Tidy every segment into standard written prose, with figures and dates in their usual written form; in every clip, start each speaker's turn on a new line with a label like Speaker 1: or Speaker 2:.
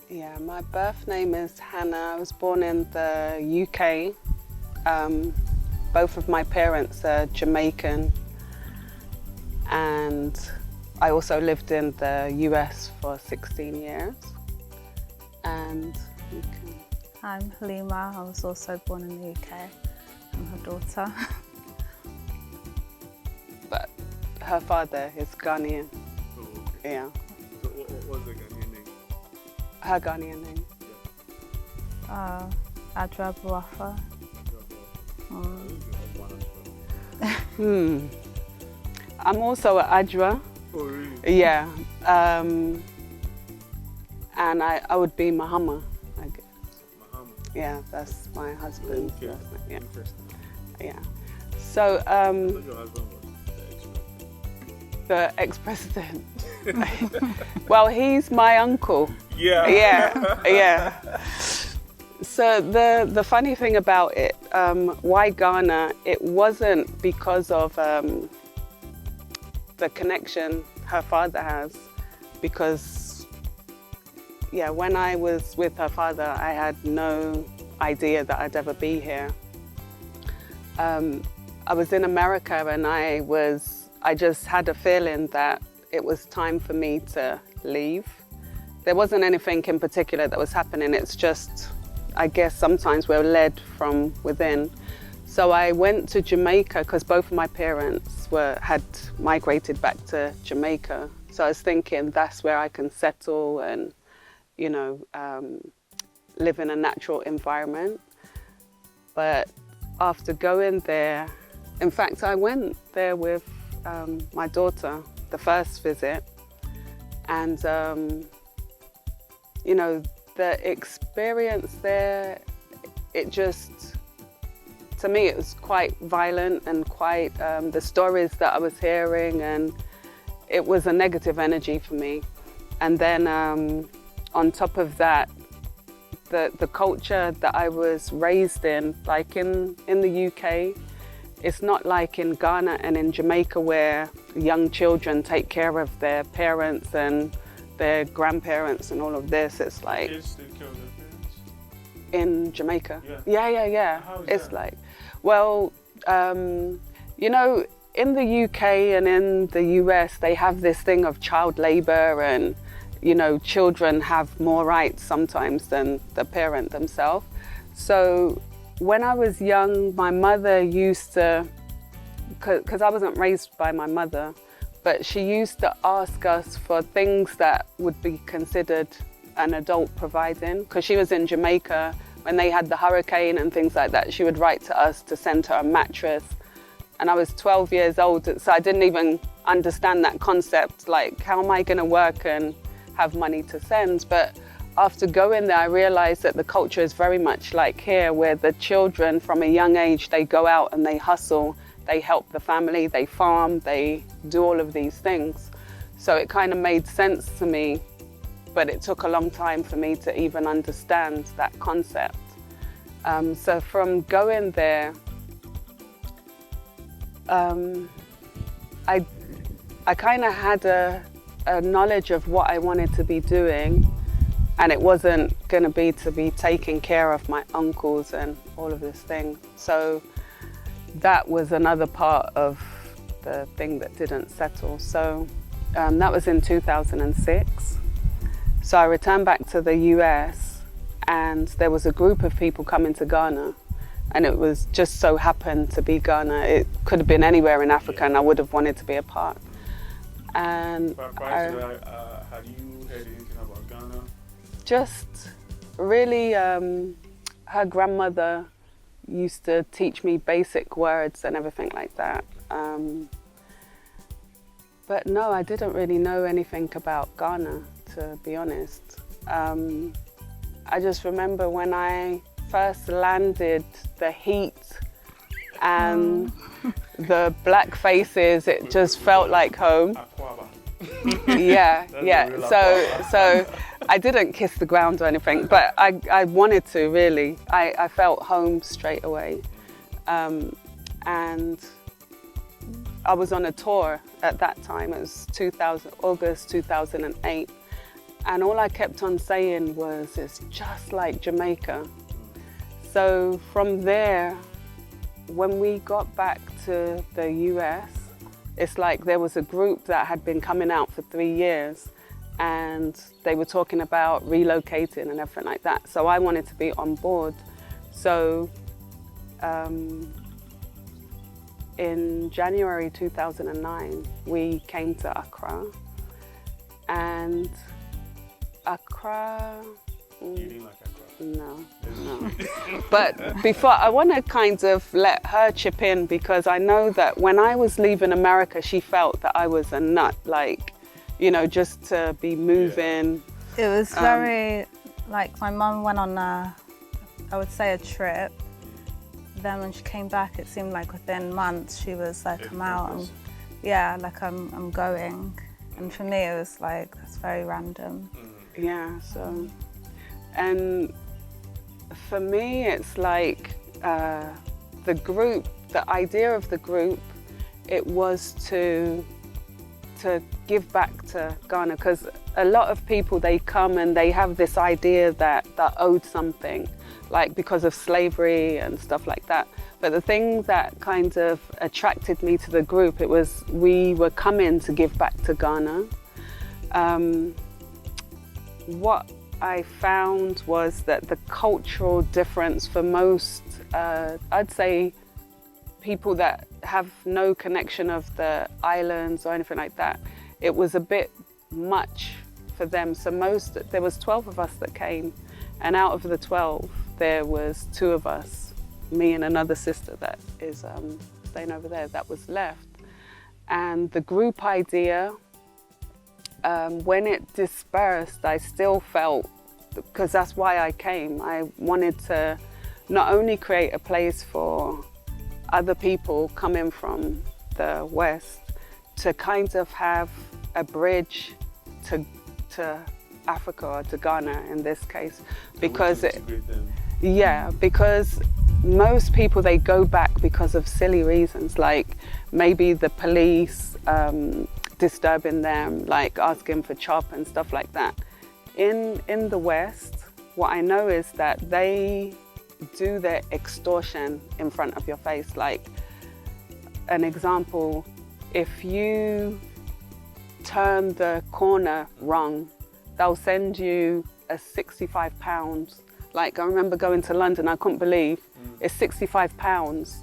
Speaker 1: Yeah, my birth name is Hannah. I was born in the UK. Both of my parents are Jamaican, and I also lived in the US for 16 years. And you can...
Speaker 2: I'm Halima. I was also born in the UK. I'm her daughter.
Speaker 1: But her father is Ghanaian.
Speaker 3: Oh, okay.
Speaker 1: Yeah.
Speaker 3: So what was the Ghanaian name?
Speaker 1: Her Ghanaian name.
Speaker 2: Adra Buafa.
Speaker 1: I'm also an Adra.
Speaker 3: Oh, really?
Speaker 1: Yeah. And I would be Muhammad, I guess.
Speaker 3: Muhammad.
Speaker 1: Yeah, that's my husband's
Speaker 3: Okay.
Speaker 1: last name. Yeah.
Speaker 3: Interesting.
Speaker 1: Yeah. So
Speaker 3: I thought your husband was
Speaker 1: the ex-president. Well, he's my uncle.
Speaker 3: Yeah.
Speaker 1: Yeah. So the funny thing about it, why Ghana? It wasn't because of the connection her father has, because when I was with her father, I had no idea that I'd ever be here. I was in America and I just had a feeling that it was time for me to leave. There wasn't anything in particular that was happening. It's just, I guess sometimes we're led from within. So I went to Jamaica because both of my parents had migrated back to Jamaica. So I was thinking that's where I can settle and, live in a natural environment. But after going there, in fact, I went there with my daughter, the first visit, and the experience there, to me, it was quite violent and quite the stories that I was hearing, and it was a negative energy for me. And then on top of that, the culture that I was raised in, like in the UK, it's not like in Ghana and in Jamaica where young children take care of their parents and their grandparents and all of this. It's like
Speaker 3: Kids take care of their parents?
Speaker 1: in Jamaica.
Speaker 3: Yeah. How is
Speaker 1: It's
Speaker 3: that?
Speaker 1: like, well, in the UK and in the US, they have this thing of child labor, and children have more rights sometimes than the parent themselves. So when I was young, my mother used to, because I wasn't raised by my mother, but she used to ask us for things that would be considered an adult providing. Because she was in Jamaica, when they had the hurricane and things like that, she would write to us to send her a mattress. And I was 12 years old, so I didn't even understand that concept. Like, how am I going to work and have money to send? But after going there, I realized that the culture is very much like here, where the children from a young age, they go out and they hustle, they help the family, they farm, they do all of these things. So it kind of made sense to me, but it took a long time for me to even understand that concept. So from going there, I kind of had a knowledge of what I wanted to be doing, and it wasn't going to be taking care of my uncles and all of this thing. So that was another part of the thing that didn't settle. So that was in 2006. So I returned back to the US, and there was a group of people coming to Ghana, and it was just so happened to be Ghana. It could have been anywhere in Africa, and I would have wanted to be a part. And
Speaker 3: Prior to that, had you heard anything about Ghana?
Speaker 1: just really, her grandmother used to teach me basic words and everything like that. But no, I didn't really know anything about Ghana, to be honest. I just remember when I first landed, the heat and the black faces, it just felt like home.
Speaker 3: Aquaba.
Speaker 1: Yeah.
Speaker 3: real
Speaker 1: So I didn't kiss the ground or anything, but I wanted to, really. I felt home straight away. And I was on a tour at that time. It was August 2008. And all I kept on saying was, it's just like Jamaica. So from there, when we got back to the US, it's like there was a group that had been coming out for 3 years, and they were talking about relocating and everything like that. So I wanted to be on board. So in January 2009, we came to Accra. And Accra...
Speaker 3: You didn't like Accra?
Speaker 1: No. But before, I want to kind of let her chip in, because I know that when I was leaving America, she felt that I was a nut, like, you know, just to be moving.
Speaker 2: It was very, like, my mum went on I would say a trip. Then when she came back, it seemed like within months she was like, I'm out, I'm going. And for me, it was like, that's very random.
Speaker 1: Yeah, so, and for me, it's like the group, the idea of the group, it was to give back to Ghana, because a lot of people, they come and they have this idea that they're owed something, like because of slavery and stuff like that. But the thing that kind of attracted me to the group, it was we were coming to give back to Ghana. What I found was that the cultural difference for most, I'd say people that have no connection of the islands or anything like that, it was a bit much for them. So there was 12 of us that came, and out of the 12, there was 2 of us, me and another sister that is staying over there, that was left. And the group idea, when it dispersed, I still felt, because that's why I came, I wanted to not only create a place for other people coming from the West to kind of have a bridge to Africa, or to Ghana in this case, because because most people, they go back because of silly reasons, like maybe the police disturbing them, like asking for chop and stuff like that. In the West, what I know is that they do their extortion in front of your face. Like an example, if you turn the corner wrong, they'll send you a £65. Like I remember going to London, I couldn't believe it's £65,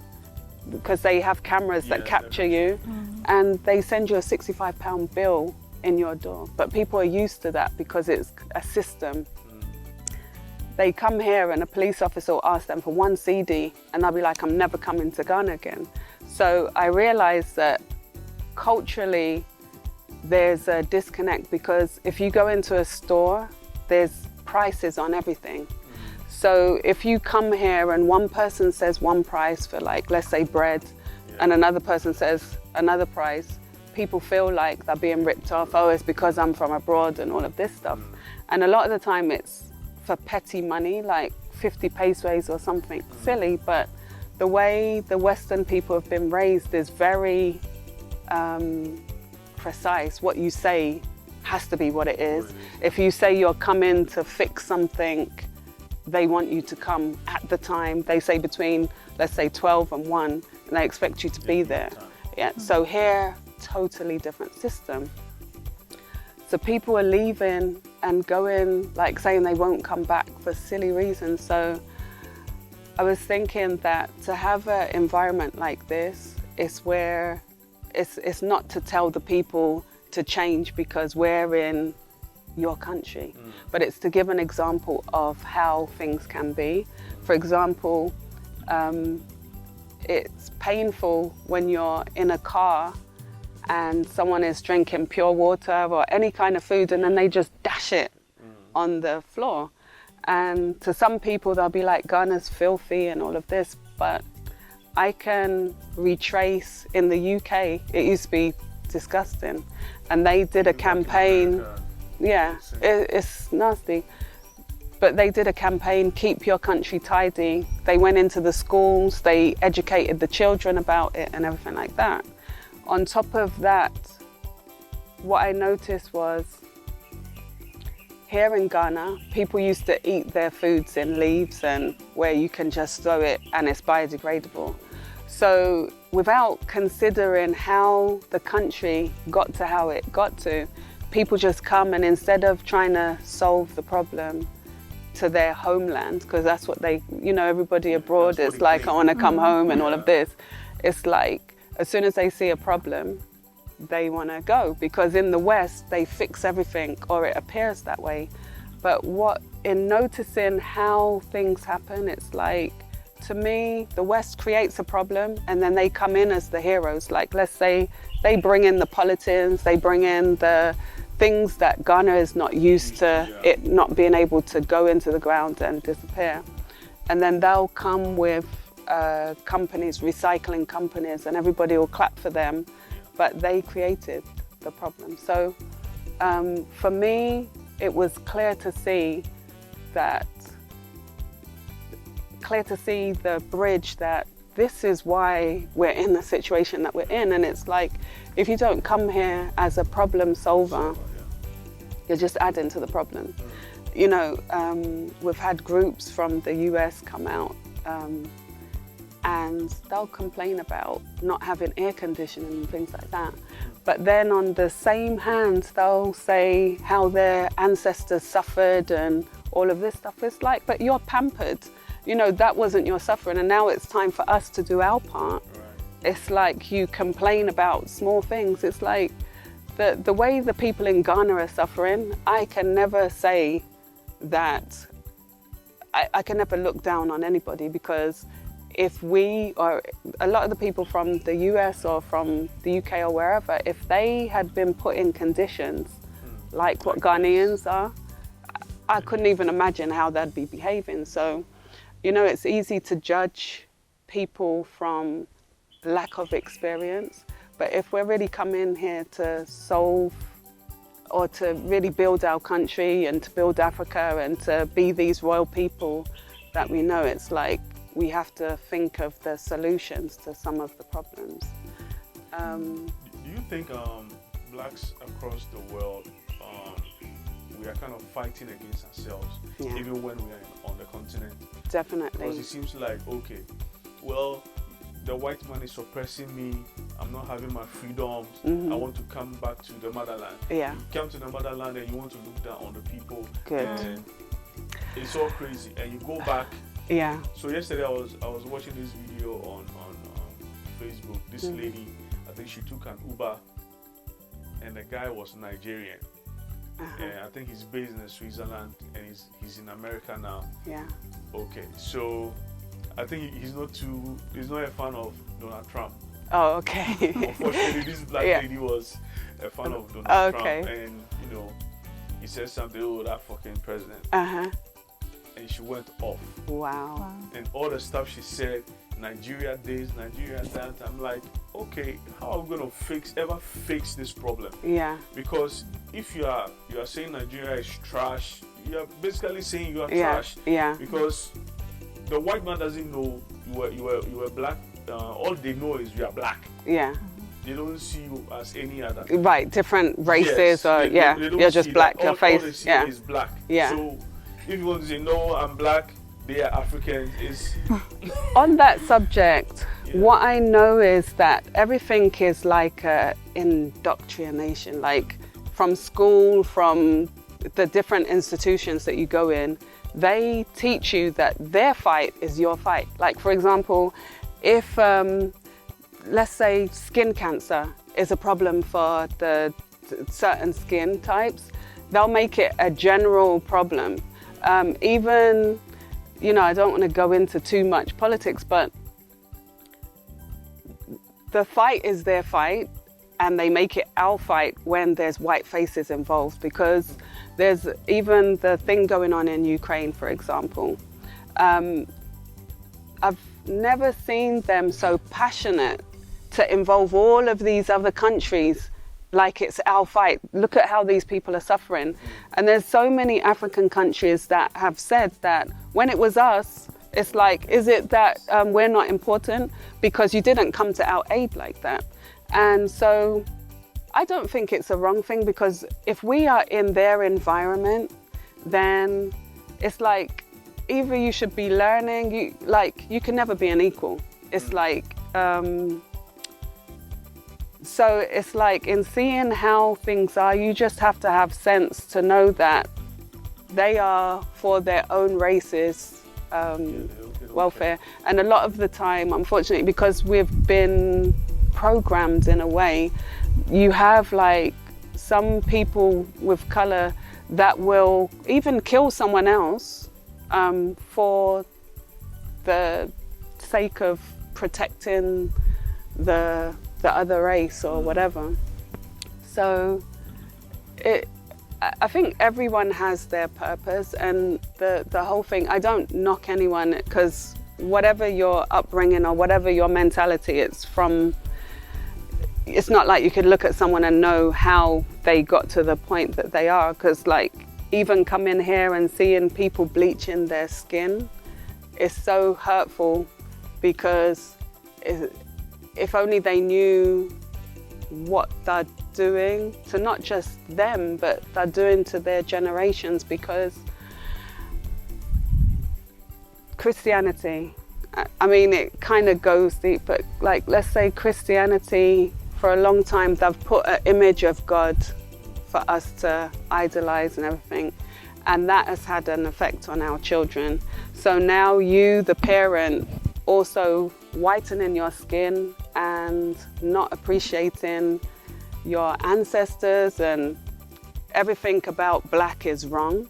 Speaker 1: because they have cameras that capture you, and they send you a £65 bill in your door. But people are used to that because it's a system. They come here and a police officer will ask them for 1 CD, and they'll be like, I'm never coming to Ghana again. So I realized that culturally there's a disconnect, because if you go into a store, there's prices on everything. So if you come here and one person says one price for, like, let's say bread, and another person says another price, people feel like they're being ripped off. Oh, it's because I'm from abroad and all of this stuff. And a lot of the time it's for petty money, like 50 pesos or something silly. But the way the Western people have been raised is very precise. What you say has to be what it is. If you say you're coming to fix something, they want you to come at the time. They say between, let's say 12 and 1, and they expect you to be there. Yeah. So here, totally different system. So people are leaving and going, like saying they won't come back for silly reasons. So I was thinking that to have an environment like this is where it's not to tell the people to change because we're in your country, but it's to give an example of how things can be. For example, it's painful when you're in a car and someone is drinking pure water or any kind of food, and then they just dash it on the floor. And to some people, they'll be like, Ghana's filthy and all of this, but I can retrace in the UK, it used to be disgusting. And they did a campaign, it's nasty. But they did a campaign, keep your country tidy. They went into the schools, they educated the children about it and everything like that. On top of that, what I noticed was here in Ghana, people used to eat their foods in leaves and where you can just throw it and it's biodegradable. So without considering how the country got to how it got to, people just come and instead of trying to solve the problem to their homeland, because that's what they, you know, everybody abroad is like, I want to come home and all of this. It's like, as soon as they see a problem, they want to go, because in the West, they fix everything, or it appears that way. But in noticing how things happen, it's like, to me, the West creates a problem and then they come in as the heroes. Like, let's say they bring in the politicians, they bring in the things that Ghana is not used to, it not being able to go into the ground and disappear. And then they'll come with companies, recycling companies, and everybody will clap for them, but they created the problem. So for me, it was clear to see the bridge, that this is why we're in the situation that we're in. And it's like, if you don't come here as a problem solver, you're just adding to the problem. You know, we've had groups from the US come out and they'll complain about not having air conditioning and things like that. But then on the same hand, they'll say how their ancestors suffered and all of this stuff. It's like, but you're pampered. You know, that wasn't your suffering, and now it's time for us to do our part. Right. It's like you complain about small things. It's like the way the people in Ghana are suffering, I can never say that, I can never look down on anybody, because if we, or a lot of the people from the US or from the UK or wherever, if they had been put in conditions like what Ghanaians are, I couldn't even imagine how they'd be behaving. So, you know, it's easy to judge people from lack of experience, but if we're really coming here to solve or to really build our country and to build Africa and to be these royal people that we know, it's like we have to think of the solutions to some of the problems.
Speaker 3: Do you think blacks across the world, we are kind of fighting against ourselves, even when we are on the continent?
Speaker 1: Definitely.
Speaker 3: Because it seems like, okay, well, the white man is suppressing me, I'm not having my freedoms, I want to come back to the motherland. Yeah. You come to the motherland and you want to look down on the people.
Speaker 1: Good.
Speaker 3: And it's all crazy. And you go back. Yeah. So yesterday I was watching this video on Facebook. This lady, I think she took an Uber and the guy was Nigerian. And I think he's based in Switzerland and he's in America now. Yeah. Okay, so I think he's not a fan of Donald Trump.
Speaker 1: Oh, okay.
Speaker 3: Unfortunately, this black lady was a fan of Donald Trump, and you know, he said something, oh, that fucking president. And she went off. Wow. And all the stuff she said, Nigeria this, Nigeria that. I'm like, okay, how are we gonna ever fix this problem? Yeah. Because if you are saying Nigeria is trash, you are basically saying you are trash. Yeah. Because the white man doesn't know you were black. All they know is you are black. Yeah. They don't see you as any other. Right. Different races, or they you're just black. Your face. All they see is black. Yeah. So if you want to say no, I'm black, they are Africans.
Speaker 1: On that subject, what I know is that everything is like indoctrination, like from school, from the different institutions that you go in, they teach you that their fight is your fight. Like, for example, if, let's say, skin cancer is a problem for the certain skin types, they'll make it a general problem. Even, you know, I don't want to go into too much politics, but the fight is their fight, and they make it our fight when there's white faces involved, because there's even the thing going on in Ukraine, for example. I've never seen them so passionate to involve all of these other countries like it's our fight. Look at how these people are suffering. And there's so many African countries that have said that when it was us, it's like, is it that we're not important because you didn't come to our aid like that? And so I don't think it's a wrong thing, because if we are in their environment then it's like either you should be learning, you can never be an equal. It's like, so it's like in seeing how things are, you just have to have sense to know that they are for their own races welfare. And a lot of the time, unfortunately, because we've been programmed in a way, you have like some people with color that will even kill someone else for the sake of protecting the other race or whatever. So I think everyone has their purpose, and the whole thing, I don't knock anyone, because whatever your upbringing or whatever your mentality, it's not like you could look at someone and know how they got to the point that they are, because like even coming here and seeing people bleaching their skin is so hurtful, because if only they knew what they're doing to not just them, but they're doing to their generations. Because Christianity, I mean, it kind of goes deep, but like, let's say Christianity, for a long time, they've put an image of God for us to idolize and everything. And that has had an effect on our children. So now you, the parent, also whitening your skin and not appreciating your ancestors, and everything about black is wrong.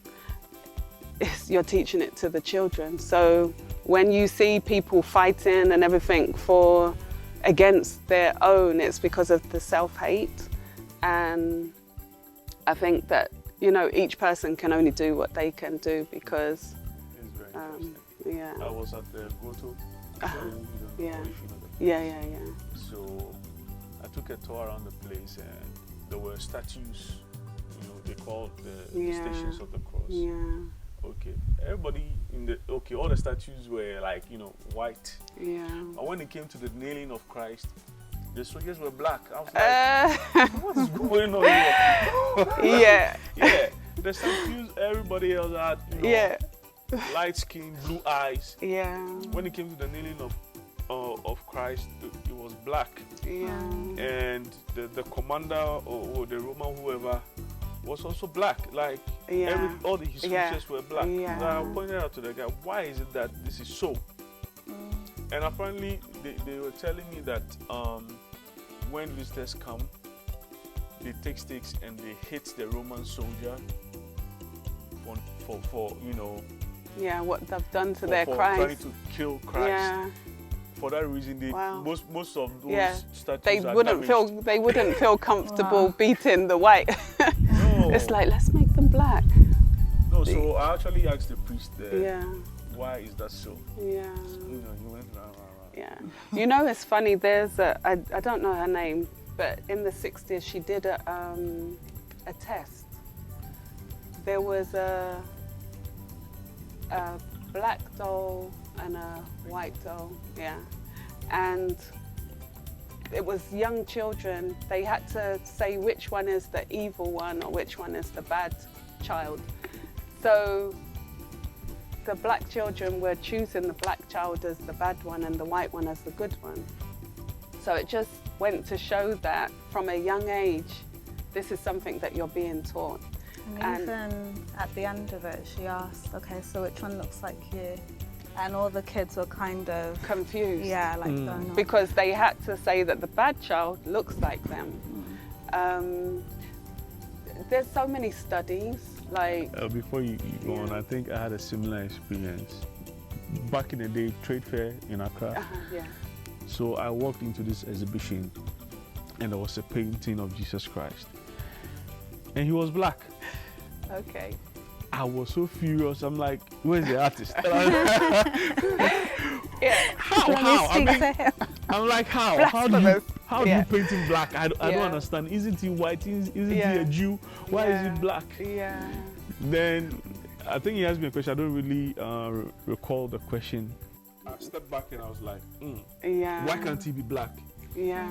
Speaker 1: You're teaching it to the children. So when you see people fighting and everything against their own, it's because of the self-hate. And I think that, you know, each person can only do what they can do, because
Speaker 3: it's very interesting.
Speaker 1: yeah.
Speaker 3: I was at the Goto.
Speaker 1: Yeah.
Speaker 3: So I took a tour around the place, and there were statues, you know, they called the Stations of the Cross.
Speaker 1: Yeah.
Speaker 3: Okay, everybody all the statues were like, you know, white.
Speaker 1: Yeah.
Speaker 3: But when it came to the nailing of Christ, the soldiers were black. I was like, what is going on here?
Speaker 1: Yeah.
Speaker 3: Yeah. The statues, everybody else had, you know, light skin, blue eyes.
Speaker 1: Yeah.
Speaker 3: When it came to the kneeling of Christ, it was black.
Speaker 1: Yeah.
Speaker 3: And the commander or the Roman whoever was also black. Like all his features were black.
Speaker 1: Yeah.
Speaker 3: So I pointed out to the guy, why is it that this is so? And apparently they were telling me that when visitors come, they take sticks and they hit the Roman soldier for you know.
Speaker 1: Yeah, what they've done to their Christ.
Speaker 3: Trying to kill Christ.
Speaker 1: Yeah.
Speaker 3: For that reason, most of those statues
Speaker 1: they wouldn't feel comfortable beating the white.
Speaker 3: No.
Speaker 1: It's like, let's make them black.
Speaker 3: No, so I actually asked the priest there.
Speaker 1: Yeah.
Speaker 3: Why is that so?
Speaker 1: Yeah.
Speaker 3: You know, he went round.
Speaker 1: Yeah. You know, it's funny. There's I don't know her name, but in the 60s she did a test. There was a black doll and a white doll, and it was young children. They had to say which one is the evil one or which one is the bad child. So the black children were choosing the black child as the bad one and the white one as the good one. So it just went to show that from a young age, this is something that you're being taught.
Speaker 2: And even at the end of it, she asked, okay, so which one looks like you? And all the kids were kind of
Speaker 1: confused.
Speaker 2: Yeah, like going on.
Speaker 1: Because they had to say that the bad child looks like them. There's so many studies, like...
Speaker 3: Before you go on, I think I had a similar experience. Back in the day, trade fair in Accra. So I walked into this exhibition and there was a painting of Jesus Christ. And he was black.
Speaker 1: Okay.
Speaker 3: I was so furious. I'm like, where's the artist? How? I'm like, how? How do you paint him black? I don't understand. Isn't he white? Isn't he a Jew? Why is he black?
Speaker 1: Yeah.
Speaker 3: Then I think he asked me a question. I don't really recall the question. I stepped back and I was like, why can't he be black?
Speaker 1: Yeah.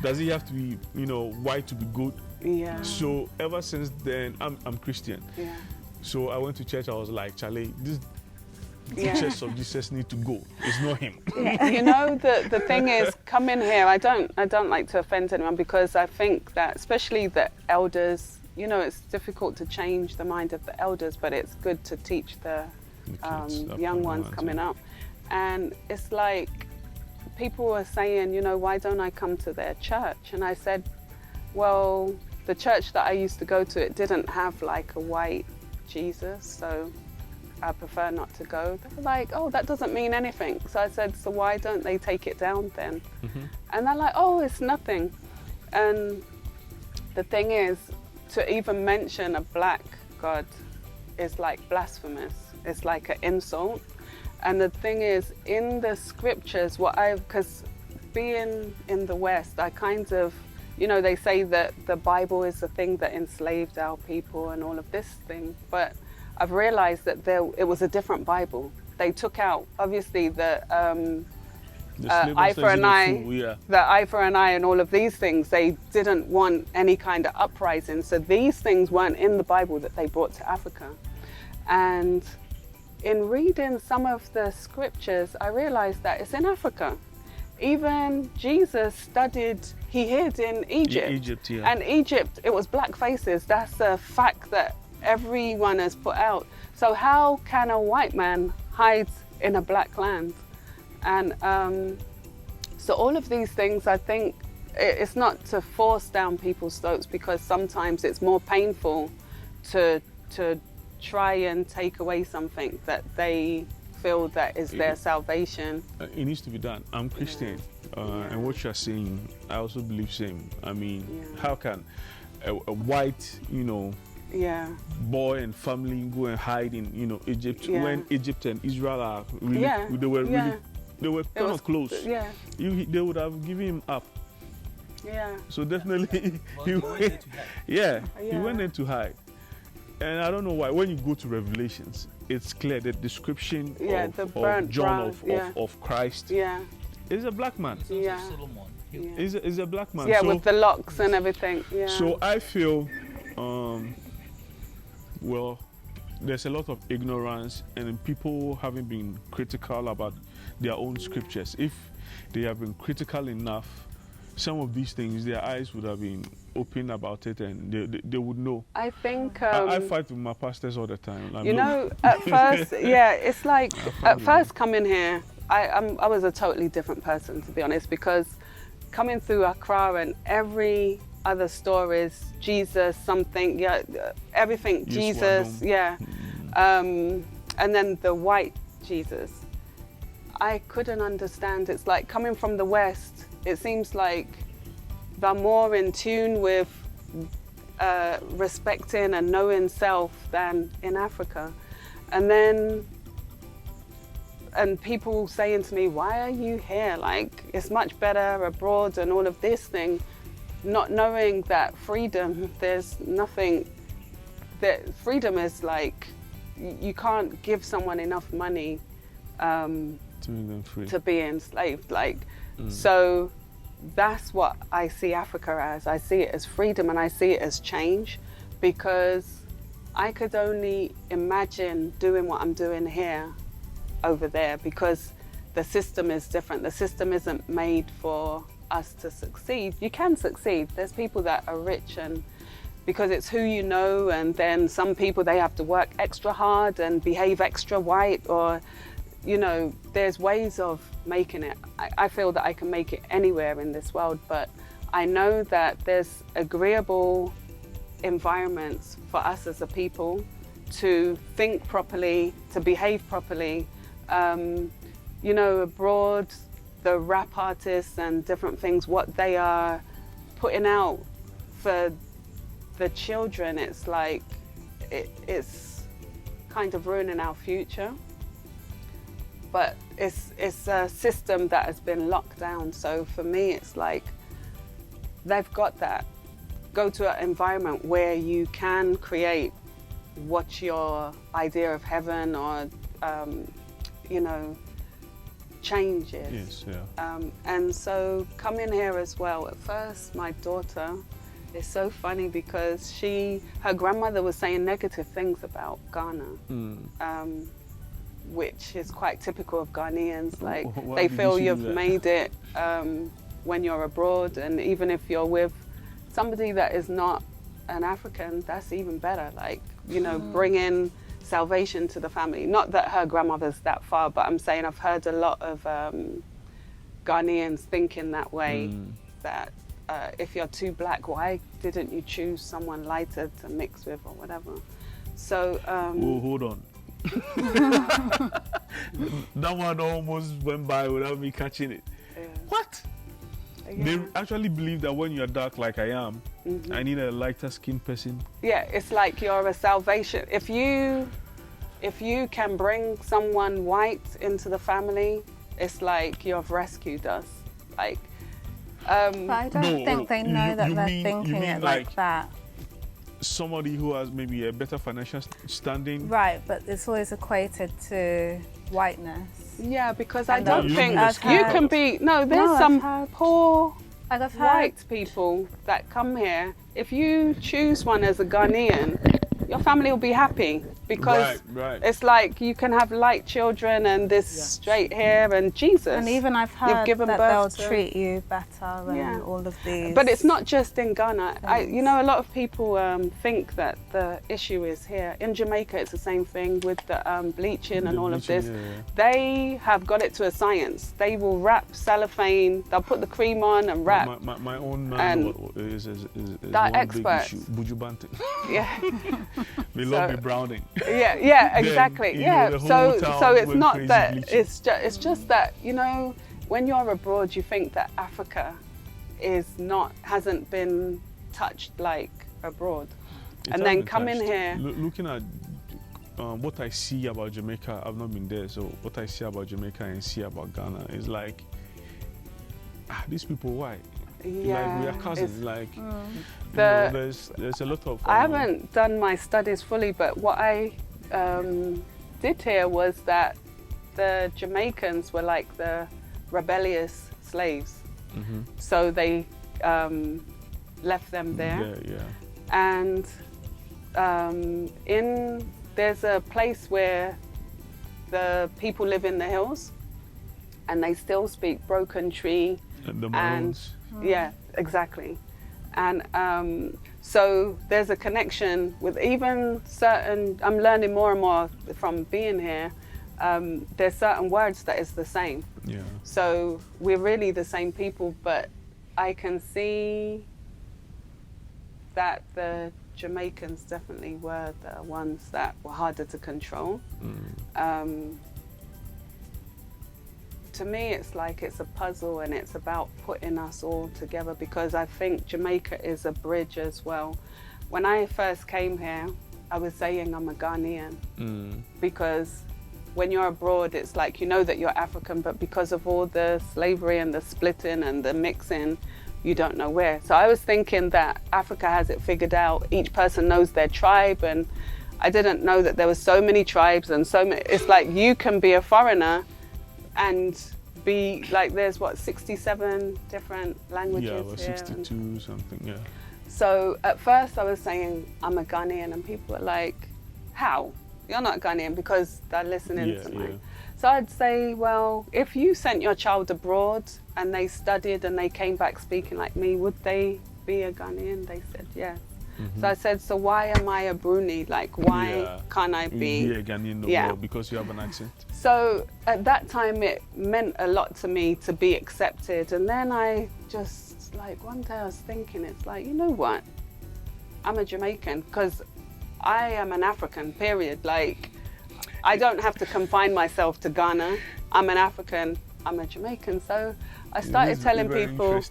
Speaker 3: Does he have to be, you know, white to be good?
Speaker 1: Yeah.
Speaker 3: So ever since then, I'm Christian.
Speaker 1: Yeah.
Speaker 3: So I went to church. I was like, Charlie, this Church of Jesus need to go. It's not him.
Speaker 1: You know, the thing is, coming here, I don't like to offend anyone, because I think that especially the elders, you know, it's difficult to change the mind of the elders, but it's good to teach the young ones coming up. And it's like, people were saying, you know, why don't I come to their church? And I said, well, the church that I used to go to, it didn't have like a white Jesus, so I prefer not to go. They were like, oh, that doesn't mean anything. So I said, so why don't they take it down then? And they're like, oh, it's nothing. And the thing is, to even mention a black God is like blasphemous. It's like an insult. And the thing is, in the scriptures, because being in the West, I kind of, you know, they say that the Bible is the thing that enslaved our people and all of this thing, but I've realized that it was a different Bible. They took out, obviously, the eye for an eye, the eye for an eye and all of these things. They didn't want any kind of uprising. So these things weren't in the Bible that they brought to Africa. And in reading some of the scriptures, I realized that it's in Africa. Even Jesus he hid in Egypt.
Speaker 3: Egypt, yeah.
Speaker 1: And Egypt, it was black faces. That's a fact that everyone has put out. So how can a white man hide in a black land? And so all of these things, I think it's not to force down people's throats, because sometimes it's more painful to try and take away something that they feel that is their salvation.
Speaker 3: It needs to be done. I'm Christian, and what you're saying, I also believe same. I mean, how can a white, you know, boy and family go and hide in, you know, Egypt, when Egypt and Israel are really, they were kind of close. They would have given him up. So definitely, he went there to hide. And I don't know why. When you go to Revelations, it's clear that description of John of Christ is a black man. Is a black man.
Speaker 1: So, with the locks and everything.
Speaker 3: So I feel, well, there's a lot of ignorance, and people haven't been critical about their own scriptures. If they have been critical enough, some of these things, their eyes would have been open about it, and they would know. I think I fight with my pastors all the time.
Speaker 1: You know, at first, it's like at first coming here, I was a totally different person, to be honest, because coming through Accra and every other store is Jesus something, everything Jesus, and then the white Jesus. I couldn't understand. It's like coming from the West, it seems like they're more in tune with respecting and knowing self than in Africa. And people saying to me, why are you here? Like, it's much better abroad and all of this thing, not knowing that freedom, there's nothing, that freedom is like, you can't give someone enough money
Speaker 3: to make them free,
Speaker 1: to be enslaved. Like, so that's what I see Africa as. I see it as freedom, and I see it as change, because I could only imagine doing what I'm doing here over there, because the system is different. The system isn't made for us to succeed. You can succeed. There's people that are rich, and because it's who you know, and then some people, they have to work extra hard and behave extra white, or you know, there's ways of making it. I feel that I can make it anywhere in this world, but I know that there's agreeable environments for us as a people to think properly, to behave properly. You know, abroad, the rap artists and different things, what they are putting out for the children, it's like, it's kind of ruining our future. But it's a system that has been locked down. So for me, it's like, they've got that. Go to an environment where you can create what your idea of heaven or, you know, change is.
Speaker 3: Yes,
Speaker 1: and so coming here as well, at first my daughter, It's so funny because her grandmother was saying negative things about Ghana, which is quite typical of Ghanaians. Like they feel you've made it when you're abroad, and even if you're with somebody that is not an African, that's even better. Like, you know, bringing salvation to the family. Not that her grandmother's that far, but I'm saying I've heard a lot of Ghanaians thinking that way, that if you're too black, why didn't you choose someone lighter to mix with or whatever? So
Speaker 3: whoa, hold on. That one almost went by without me catching it. What? They actually believe that when you're dark like I am, I need a lighter skinned person. Yeah,
Speaker 1: it's like you're a salvation. If you can bring someone white into the family, it's like you've rescued us. Like,
Speaker 2: but I don't think they know that they're thinking it like that.
Speaker 3: Somebody who has maybe a better financial standing.
Speaker 2: Right, but it's always equated to whiteness.
Speaker 1: Yeah, because I don't think you can be. No, there's some poor white people that come here. If you choose one as a Ghanaian, your family will be happy because it's like you can have light children and this straight hair and Jesus.
Speaker 2: And even I've heard that they'll treat you better and all of these.
Speaker 1: But it's not just in Ghana. You know, a lot of people think that the issue is here. In Jamaica, it's the same thing with the bleaching and all of this. They have got it to a science. They will wrap cellophane, they'll put the cream on and wrap.
Speaker 3: My own man is
Speaker 1: that expert.
Speaker 3: Buju Banton.
Speaker 1: Yeah.
Speaker 3: They love me browning.
Speaker 1: Yeah, exactly.
Speaker 3: Then,
Speaker 1: so it's not that bleaching. It's just that, you know, when you're abroad, you think that Africa hasn't been touched like abroad, and then coming here.
Speaker 3: Looking at what I see about Jamaica, I've not been there, so what I see about Jamaica and see about Ghana is like, these people, why?
Speaker 1: Yeah,
Speaker 3: like we are cousins. Like there's a lot of.
Speaker 1: I haven't done my studies fully, but what I did hear was that the Jamaicans were like the rebellious slaves, so they left them there. And there's a place where the people live in the hills, and they still speak broken tree.
Speaker 3: The Maroons.
Speaker 1: Yeah, exactly. And so there's a connection with even certain, I'm learning more and more from being here, there's certain words that is the same.
Speaker 3: Yeah.
Speaker 1: So we're really the same people, but I can see that the Jamaicans definitely were the ones that were harder to control. To me, it's like it's a puzzle, and it's about putting us all together, because I think Jamaica is a bridge as well. When I first came here, I was saying I'm a Ghanaian, because when you're abroad, it's like you know that you're African, but because of all the slavery and the splitting and the mixing, you don't know where. So I was thinking that Africa has it figured out. Each person knows their tribe, and I didn't know that there were so many tribes and so many. It's like you can be a foreigner and be like, there's what, 67 different languages
Speaker 3: here? Yeah, 62 something, yeah.
Speaker 1: So at first I was saying I'm a Ghanaian, and people were like, how? You're not Ghanaian, because they're listening to mine. So I'd say, well, if you sent your child abroad and they studied and they came back speaking like me, would they be a Ghanaian? They said yes. So I said, so why am I a Bruni? Like, why can't I be
Speaker 3: a Ghanaian? Well, because you have an accent.
Speaker 1: So at that time, it meant a lot to me to be accepted. And then I just, like, one day I was thinking, it's like, you know what? I'm a Jamaican, because I am an African, period. Like, I don't have to confine myself to Ghana. I'm an African, I'm a Jamaican. So I started telling people.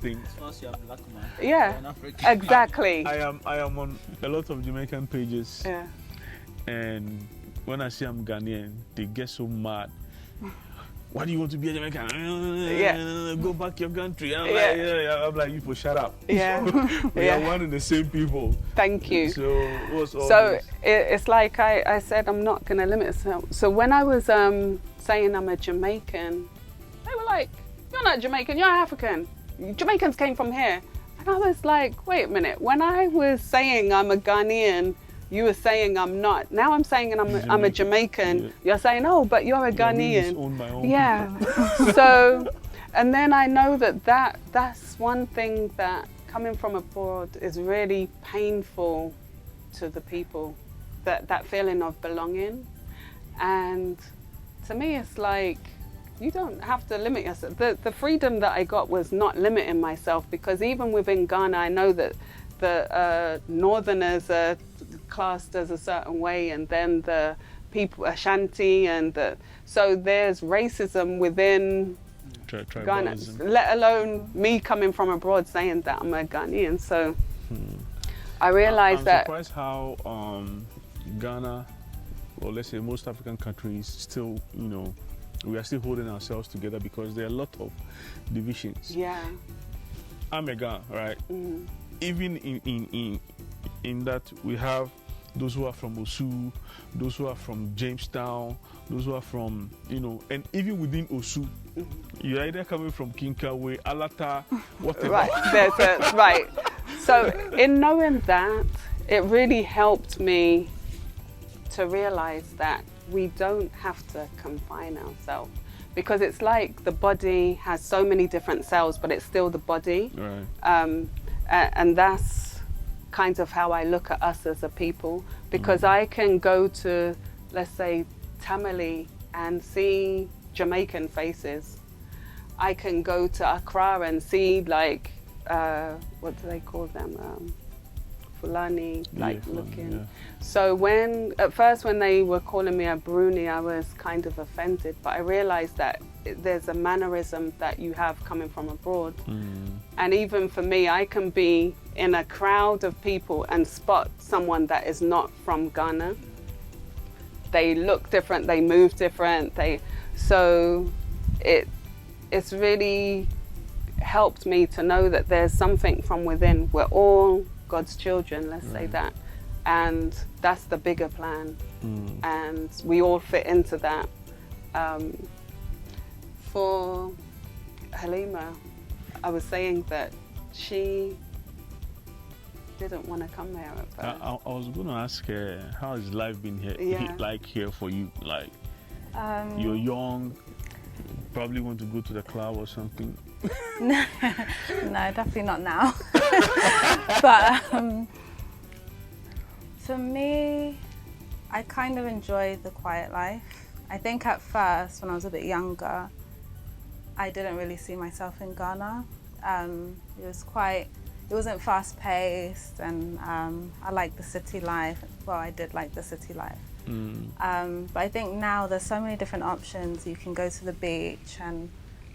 Speaker 1: Yeah, exactly.
Speaker 3: I am on a lot of Jamaican pages.
Speaker 1: Yeah.
Speaker 3: And when I say I'm Ghanaian, they get so mad. Why do you want to be a Jamaican? Go back to your country. I'm like, you people, shut up.
Speaker 1: Yeah.
Speaker 3: We are one and the same people.
Speaker 1: Thank you.
Speaker 3: So what's all this?
Speaker 1: It's like I said, I'm not going to limit myself. So when I was saying I'm a Jamaican, they were like, you're not Jamaican, you're African. Jamaicans came from here. And I was like, wait a minute, when I was saying I'm a Ghanaian, you were saying I'm not. Now I'm saying I'm a Jamaican. Yeah. You're saying, oh, but you're a Ghanaian. Yeah. So, and then I know that's one thing that coming from abroad is really painful to the people, that feeling of belonging. And to me, it's like, you don't have to limit yourself. The freedom that I got was not limiting myself, because even within Ghana, I know that the Northerners are classed as a certain way, and then the people, Ashanti, so there's racism within Ghana, let alone me coming from abroad saying that I'm a Ghanaian. So I realized
Speaker 3: I'm surprised how Ghana, or let's say most African countries, still, we are still holding ourselves together, because there are a lot of divisions.
Speaker 1: Yeah.
Speaker 3: I'm a Ghana, right? Even in that we have those who are from Osu, those who are from Jamestown, those who are from, and even within Osu, you're either coming from Kinkawe, Alata, whatever.
Speaker 1: Right, right. So in knowing that, it really helped me to realize that we don't have to confine ourselves, because it's like the body has so many different cells, but it's still the body.
Speaker 3: Right.
Speaker 1: And that's kind of how I look at us as a people, because I can go to, let's say, Tamale and see Jamaican faces. I can go to Accra and see, like, what do they call them? Fulani, like, looking. Yeah. So at first when they were calling me a Bruni, I was kind of offended, but I realized that there's a mannerism that you have coming from abroad. And even for me, I can be in a crowd of people and spot someone that is not from Ghana. They look different, they move different, so it's really helped me to know that there's something from within. We're all God's children, let's say that. And that's the bigger plan. And we all fit into that. For Halima, I was saying that she didn't want to come here at first.
Speaker 3: I was going to ask her, how has life been here, like here for you? Like, you're young, probably want to go to the club or something.
Speaker 2: No, definitely not now. But for me, I kind of enjoy the quiet life. I think at first, when I was a bit younger, I didn't really see myself in Ghana. It wasn't fast paced, and I liked the city life. Well, I did like the city life. But I think now there's so many different options. You can go to the beach and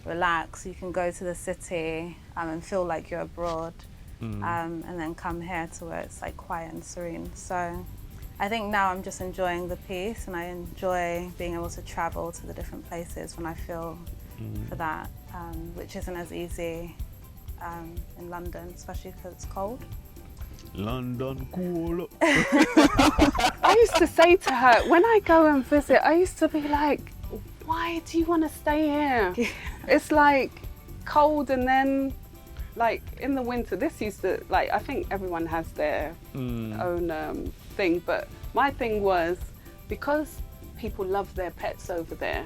Speaker 2: relax. You can go to the city and feel like you're abroad, and then come here to where it's like quiet and serene. So I think now I'm just enjoying the peace, and I enjoy being able to travel to the different places when I feel for that, which isn't as easy in London, especially because it's cold.
Speaker 3: London cool.
Speaker 1: I used to say to her, when I go and visit, I used to be like, why do you want to stay here? It's like cold, and then like in the winter, this used to, like, I think everyone has their own thing, but my thing was, because people love their pets over there,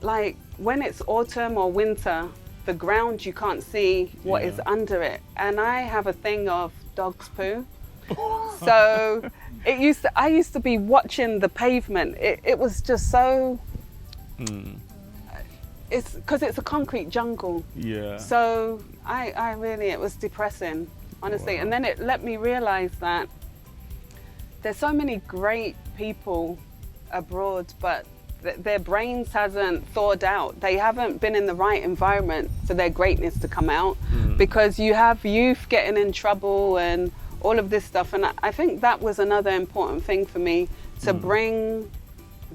Speaker 1: like when it's autumn or winter, the ground, you can't see what is under it. And I have a thing of dog's poo. So I used to be watching the pavement. It was just so, it's because it's a concrete jungle.
Speaker 3: Yeah.
Speaker 1: So I really, it was depressing, honestly. Wow. And then it let me realize that there's so many great people abroad, but their brains hasn't thawed out. They haven't been in the right environment for their greatness to come out, because you have youth getting in trouble and all of this stuff. And I think that was another important thing for me, to bring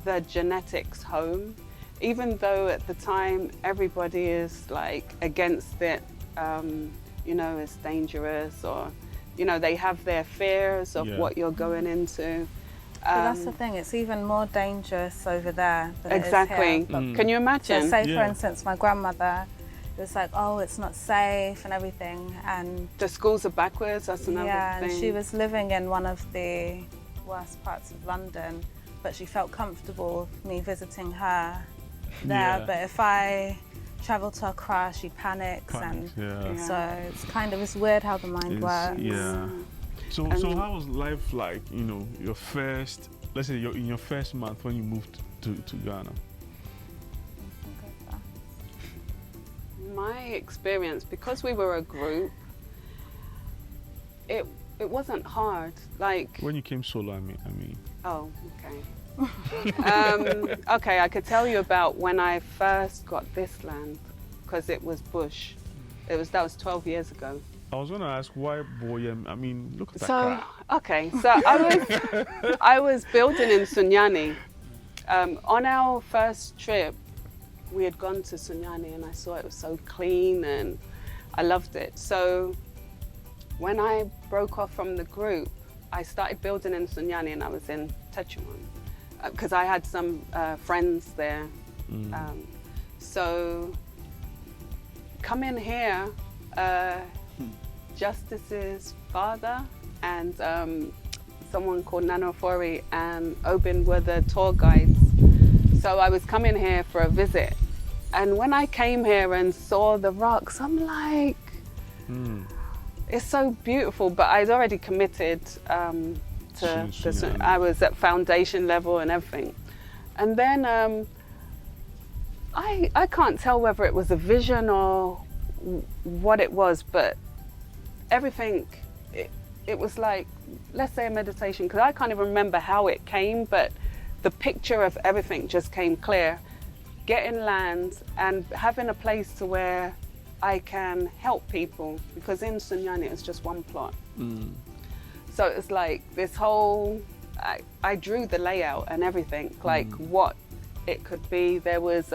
Speaker 1: the genetics home, even though at the time everybody is like against it, it's dangerous, or, they have their fears of what you're going into.
Speaker 2: But that's the thing, it's even more dangerous over there than
Speaker 1: exactly.
Speaker 2: it is here.
Speaker 1: Can you imagine?
Speaker 2: So say, for instance, my grandmother, it was like, oh, it's not safe and everything. And
Speaker 1: the schools are backwards, that's another thing.
Speaker 2: Yeah, and she was living in one of the worst parts of London, but she felt comfortable with me visiting her there. But if I travel to Accra, she panics. So it's weird how the mind works.
Speaker 3: Yeah. So how was life like, you know, your first, let's say in your first month when you moved to Ghana?
Speaker 1: My experience, because we were a group, it wasn't hard. Like
Speaker 3: when you came solo, I mean.
Speaker 1: Oh, okay. Okay, I could tell you about when I first got this land, because it was bush. That was 12 years ago.
Speaker 3: I was going to ask why Boyem. I mean, look at that.
Speaker 1: So, okay, so I was building in Sunyani. On our first trip, we had gone to Sunyani and I saw it was so clean and I loved it. So when I broke off from the group, I started building in Sunyani and I was in Techuan because I had some friends there. So coming here, Justice's father and someone called Nano Fori and Obin were the tour guides. So I was coming here for a visit. And when I came here and saw the rocks, I'm like, it's so beautiful. But I'd already committed to this. I was at foundation level and everything. And then I can't tell whether it was a vision or what it was, but everything, it was like, let's say a meditation, because I can't even remember how it came, but the picture of everything just came clear. Getting land and having a place to where I can help people, because in Sunyani it's just one plot. So it's like this whole, I drew the layout and everything, like what it could be. There was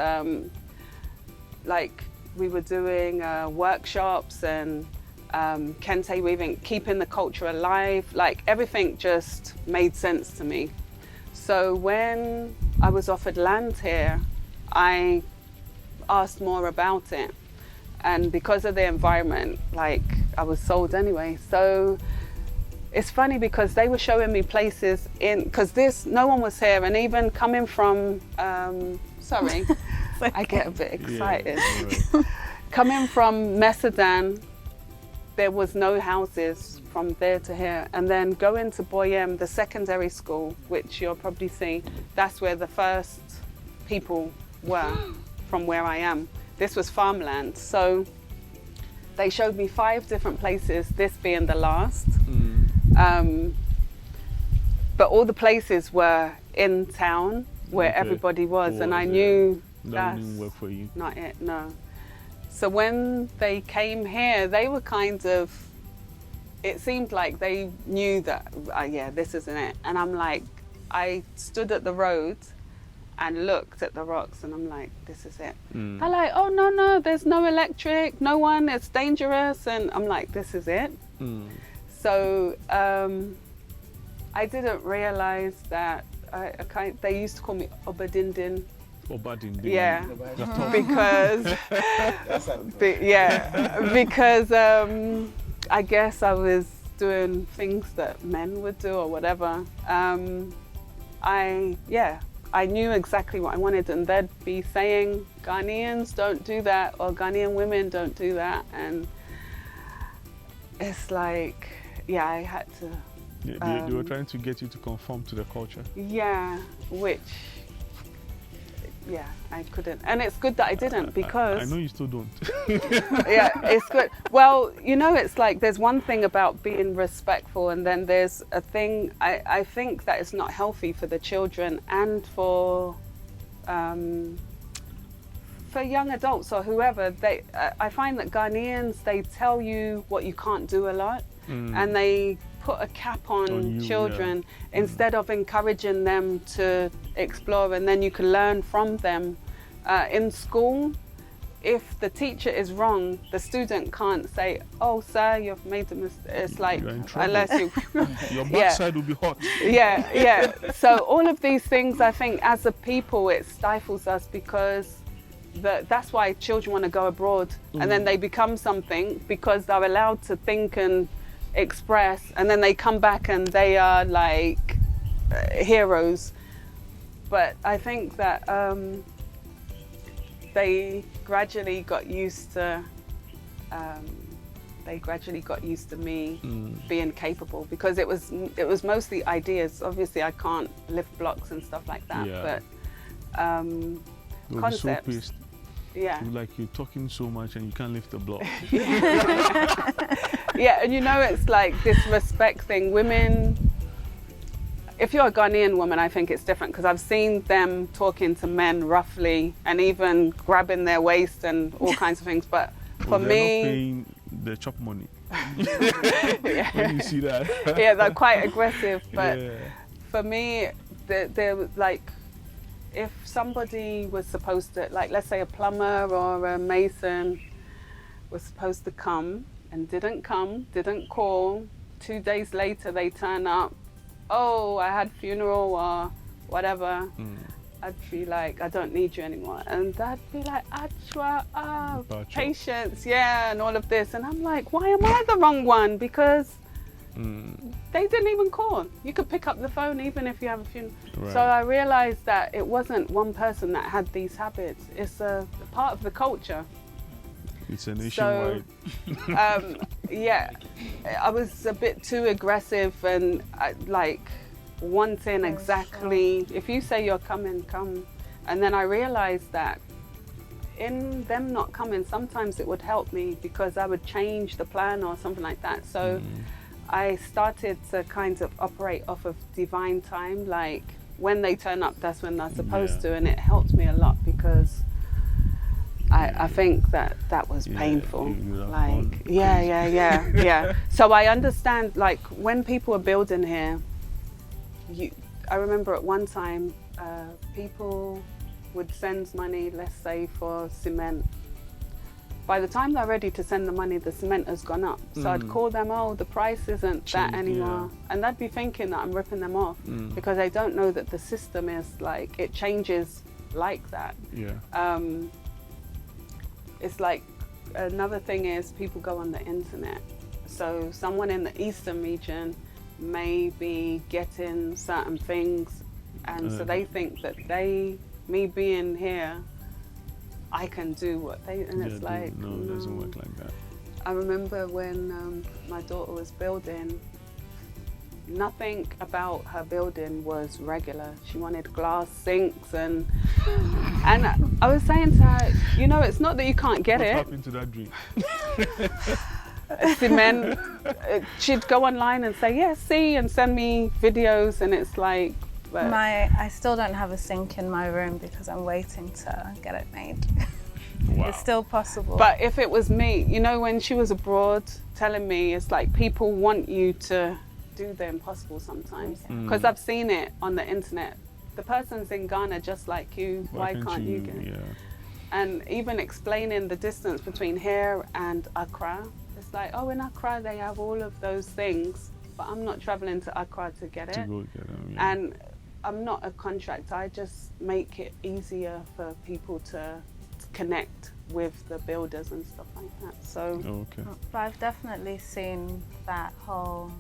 Speaker 1: like we were doing workshops and kente weaving, keeping the culture alive, like everything just made sense to me. So when I was offered land here, I asked more about it. And because of the environment, like I was sold anyway. So it's funny because they were showing me places because no one was here. And even coming from, sorry, I get a bit excited.
Speaker 3: Yeah,
Speaker 1: Coming from Mesodan, there was no houses from there to here. And then going to Boyem, the secondary school, which you'll probably see, that's where the first people were from where I am. This was farmland. So they showed me 5 different places, this being the last. But all the places were in town where everybody was. And I knew that's
Speaker 3: work for you.
Speaker 1: Not it, no. So when they came here, they were kind of, it seemed like they knew that, yeah, this isn't it. And I'm like, I stood at the road and looked at the rocks and I'm like, this is it. They're like, oh, no, there's no electric, no one, it's dangerous. And I'm like, this is it. So I didn't realize that, they used to call me Obadindin. Yeah, because because I guess I was doing things that men would do or whatever. I knew exactly what I wanted, and they'd be saying Ghanaians don't do that or Ghanaian women don't do that, and it's like, yeah, I had to.
Speaker 3: They were trying to get you to conform to the culture.
Speaker 1: Yeah, which. Yeah, I couldn't. And it's good that I didn't because...
Speaker 3: I know you still don't.
Speaker 1: Yeah, it's good. Well, you know, it's like there's one thing about being respectful and then there's a thing, I think that it's not healthy for the children and for young adults or whoever. I find that Ghanaians, they tell you what you can't do a lot and they put a cap on children instead of encouraging them to explore, and then you can learn from them. In school, if the teacher is wrong, the student can't say, oh sir, you've made a mistake. It's like, unless you...
Speaker 3: Your backside will be hot.
Speaker 1: Yeah. So all of these things, I think as a people, it stifles us because that's why children want to go abroad, and then they become something because they're allowed to think and express, and then they come back and they are like heroes. But I think that they gradually got used to me being capable, because it was mostly ideas. Obviously I can't lift blocks and stuff like that, but concepts.
Speaker 3: Be so pissed.
Speaker 1: Yeah.
Speaker 3: Like you're talking so much and you can't lift a block.
Speaker 1: Yeah, and it's like this respect thing. Women, if you're a Ghanaian woman, I think it's different, because I've seen them talking to men roughly and even grabbing their waist and all kinds of things. But for me,
Speaker 3: not paying the chop money. When you see that.
Speaker 1: Yeah, they're quite aggressive. But for me, they're like, if somebody was supposed to, like, let's say a plumber or a mason was supposed to come and didn't call, 2 days later they turn up, oh, I had funeral or whatever, I'd be like, I don't need you anymore. And they'd be like, Achwa, patience, and all of this. And I'm like, why am I the wrong one? Because they didn't even call. You could pick up the phone even if you have a funeral. Right. So I realized that it wasn't one person that had these habits. It's a part of the culture.
Speaker 3: It's a nationwide.
Speaker 1: So, I was a bit too aggressive and wanting exactly, if you say you're coming, come. And then I realized that in them not coming, sometimes it would help me because I would change the plan or something like that. So I started to kind of operate off of divine time, like when they turn up, that's when they're supposed to, and it helped me a lot because I think that was painful. Like, yeah. So I understand, like, when people are building here, I remember at one time, people would send money, let's say, for cement. By the time they're ready to send the money, the cement has gone up. So I'd call them, oh, the price isn't that anymore. And they'd be thinking that I'm ripping them off because they don't know that the system is like, it changes like that. It's like, another thing is people go on the internet. So someone in the Eastern region may be getting certain things, and so they think that me being here, I can do what they, and it's like,
Speaker 3: no, it doesn't work like that.
Speaker 1: I remember when my daughter was building, nothing about her building was regular. She wanted glass sinks and I was saying to her, it's not that you can't get it.
Speaker 3: What happened to that dream?
Speaker 1: Cement. She'd go online and say, see, and send me videos, and it's like,
Speaker 2: I still don't have a sink in my room because I'm waiting to get it made. Wow. It's still possible.
Speaker 1: But if it was me, when she was abroad telling me, it's like people want you to do the impossible sometimes. Because I've seen it on the internet. The person's in Ghana just like you, why can't you get it? And even explaining the distance between here and Accra, it's like, oh, in Accra they have all of those things, but I'm not traveling to Accra to get it.
Speaker 3: To go get them,
Speaker 1: And I'm not a contractor, I just make it easier for people to connect with the builders and stuff like that. So,
Speaker 2: But I've definitely seen that whole,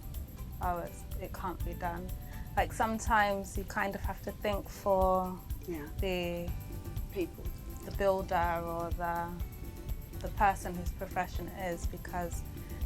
Speaker 2: it can't be done. Like sometimes you kind of have to think for the people, the builder or the person whose profession it is, because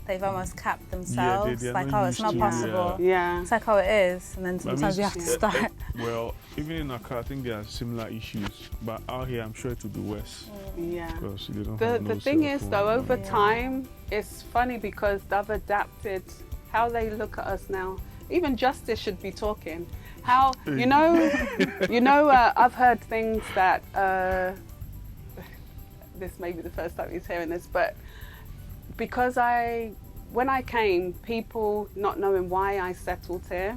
Speaker 2: they've almost capped themselves. Like, oh, it's not possible. It's like, oh, it is. And then sometimes you have to start.
Speaker 3: Well, even in Accra, I think there are similar issues. But out here, I'm sure it will be worse. Because they don't have
Speaker 1: the thing is, though, over time, it's funny because they've adapted how they look at us now. Even justice should be talking. How, I've heard things that, this may be the first time he's hearing this, but because when I came, people not knowing why I settled here,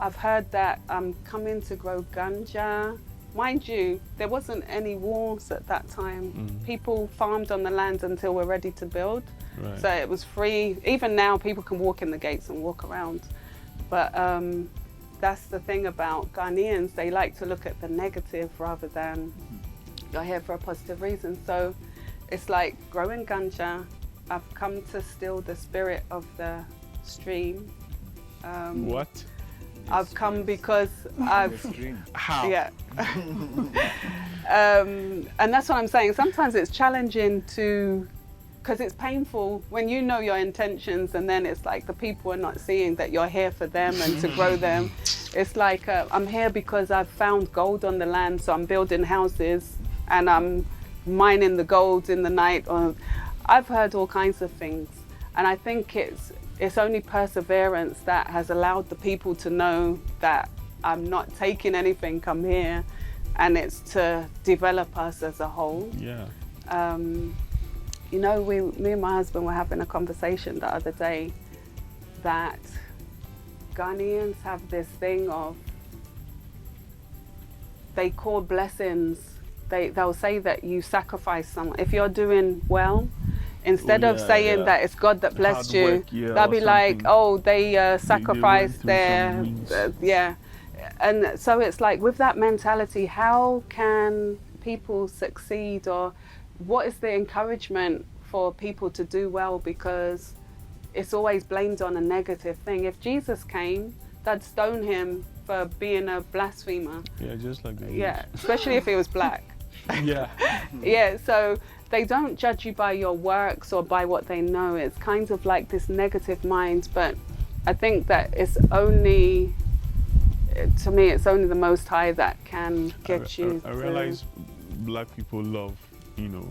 Speaker 1: I've heard that I'm coming to grow ganja. Mind you, there wasn't any walls at that time. People farmed on the land until we're ready to build. Right. So it was free. Even now, people can walk in the gates and walk around. But that's the thing about Ghanaians, they like to look at the negative rather than you're here for a positive reason. So it's like growing ganja. I've come to still the spirit of the stream.
Speaker 3: What?
Speaker 1: I've come because I've...
Speaker 3: How?
Speaker 1: Yeah. And that's what I'm saying. Sometimes it's challenging to... Because it's painful when you know your intentions and then it's like the people are not seeing that you're here for them and to grow them. It's like I'm here because I've found gold on the land, so I'm building houses and I'm mining the gold in the night. Or I've heard all kinds of things, and I think it's only perseverance that has allowed the people to know that I'm not taking anything. I'm here, and it's to develop us as a whole.
Speaker 3: Yeah.
Speaker 1: You know, me and my husband were having a conversation the other day that Ghanaians have this thing of, they call blessings, they'll say that you sacrifice someone. If you're doing well, instead of saying that it's God that blessed you, they'll be like, oh, they sacrificed their, And so it's like, with that mentality, how can people succeed, or what is the encouragement for people to do well? Because it's always blamed on a negative thing. If Jesus came, they'd stone him for being a blasphemer.
Speaker 3: Yeah, just like that.
Speaker 1: Yeah, especially if he was black.
Speaker 3: Yeah.
Speaker 1: Yeah, so they don't judge you by your works or by what they know. It's kind of like this negative mind, but I think that it's only, to me, it's only the Most High that can get you.
Speaker 3: I realize black people love, you know,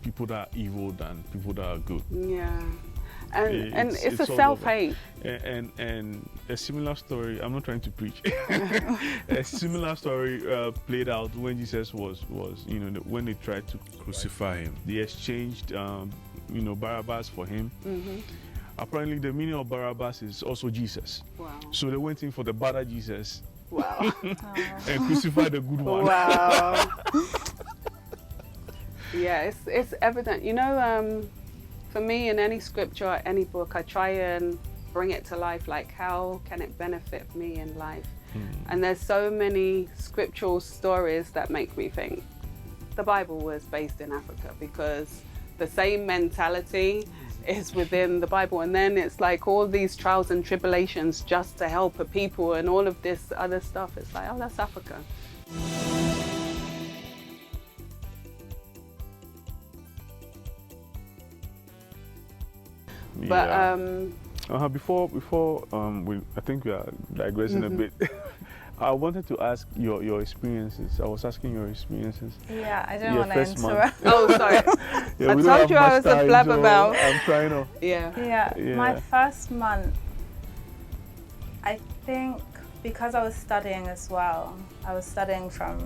Speaker 3: people that are evil than people that are good.
Speaker 1: Yeah. And it's a self-hate.
Speaker 3: And a similar story, I'm not trying to preach, a similar story played out when Jesus was you know, when they tried to crucify him. They exchanged, you know, Barabbas for him. Mm-hmm. Apparently the meaning of Barabbas is also Jesus. Wow. So they went in for the better Jesus.
Speaker 1: Wow.
Speaker 3: And crucified the good one.
Speaker 1: Wow. Yeah, it's evident. You know, for me, in any scripture or any book, I try and bring it to life, like how can it benefit me in life? And there's so many scriptural stories that make me think the Bible was based in Africa, because the same mentality is within the Bible. And then it's like all these trials and tribulations just to help a people and all of this other stuff. It's like, oh, that's Africa.
Speaker 3: But before I think we are digressing a bit. I wanted to ask your experiences. I was asking your experiences.
Speaker 2: Yeah, I don't want to interrupt.
Speaker 1: Oh, sorry.
Speaker 3: Yeah,
Speaker 1: I told you I was a blabbermouth.
Speaker 3: I'm trying to.
Speaker 2: Yeah. My first month, I think, because I was studying as well. I was studying from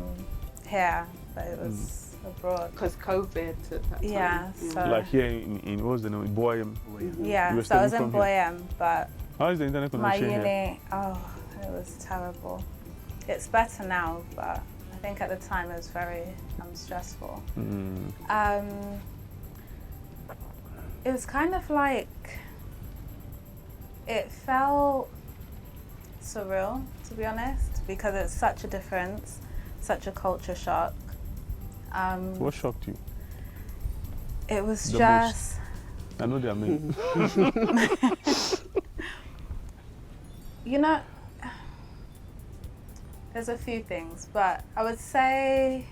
Speaker 2: here, but it was abroad.
Speaker 1: Because COVID at that time.
Speaker 2: Yeah, so.
Speaker 3: Like here in what was the name? Boyam.
Speaker 2: Yeah, so I was in Boyam, but.
Speaker 3: How is the internet connection
Speaker 2: my uni,
Speaker 3: here?
Speaker 2: oh, it was terrible. It's better now, but I think at the time it was very stressful. It was kind of like, it felt surreal, to be honest, because it's such a difference, such a culture shock.
Speaker 3: What shocked you?
Speaker 2: It was
Speaker 3: the
Speaker 2: just...
Speaker 3: most. I know there are many.
Speaker 2: You know, there's a few things, but I would say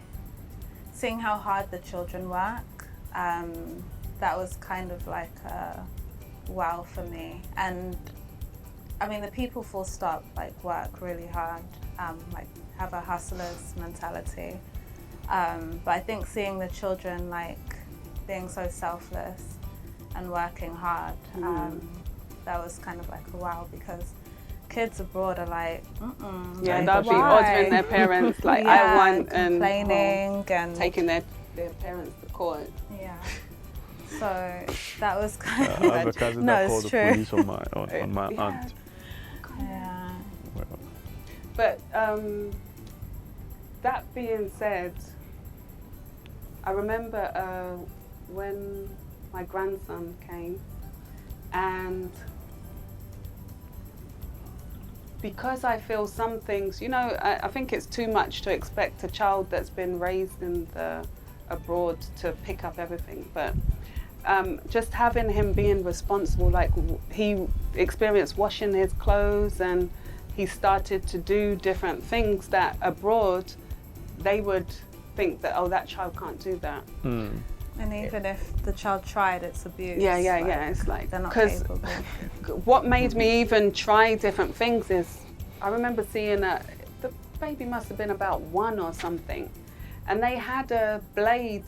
Speaker 2: seeing how hard the children work, that was kind of like a wow for me. And I mean, the people full stop, like, work really hard, like have a hustler's mentality. But I think seeing the children like being so selfless and working hard, that was kind of like a wow, because kids abroad are like,
Speaker 1: yeah,
Speaker 2: like,
Speaker 1: they'll be ordering their parents, like, I want, and
Speaker 2: complaining and
Speaker 1: taking their parents to court.
Speaker 2: Yeah. So that was kind of.
Speaker 3: I have a cousin that called the police on my aunt.
Speaker 2: Yeah.
Speaker 3: Well.
Speaker 1: But that being said, I remember when my grandson came, and because I feel some things, you know, I think it's too much to expect a child that's been raised in abroad to pick up everything. But just having him being responsible, like he experienced washing his clothes, and he started to do different things that abroad they would think that, oh, that child can't do that.
Speaker 2: And even if the child tried, it's abuse.
Speaker 1: Yeah. It's like,
Speaker 2: they're not capable.
Speaker 1: What made me even try different things is, I remember seeing the baby must have been about 1 or something, and they had a blade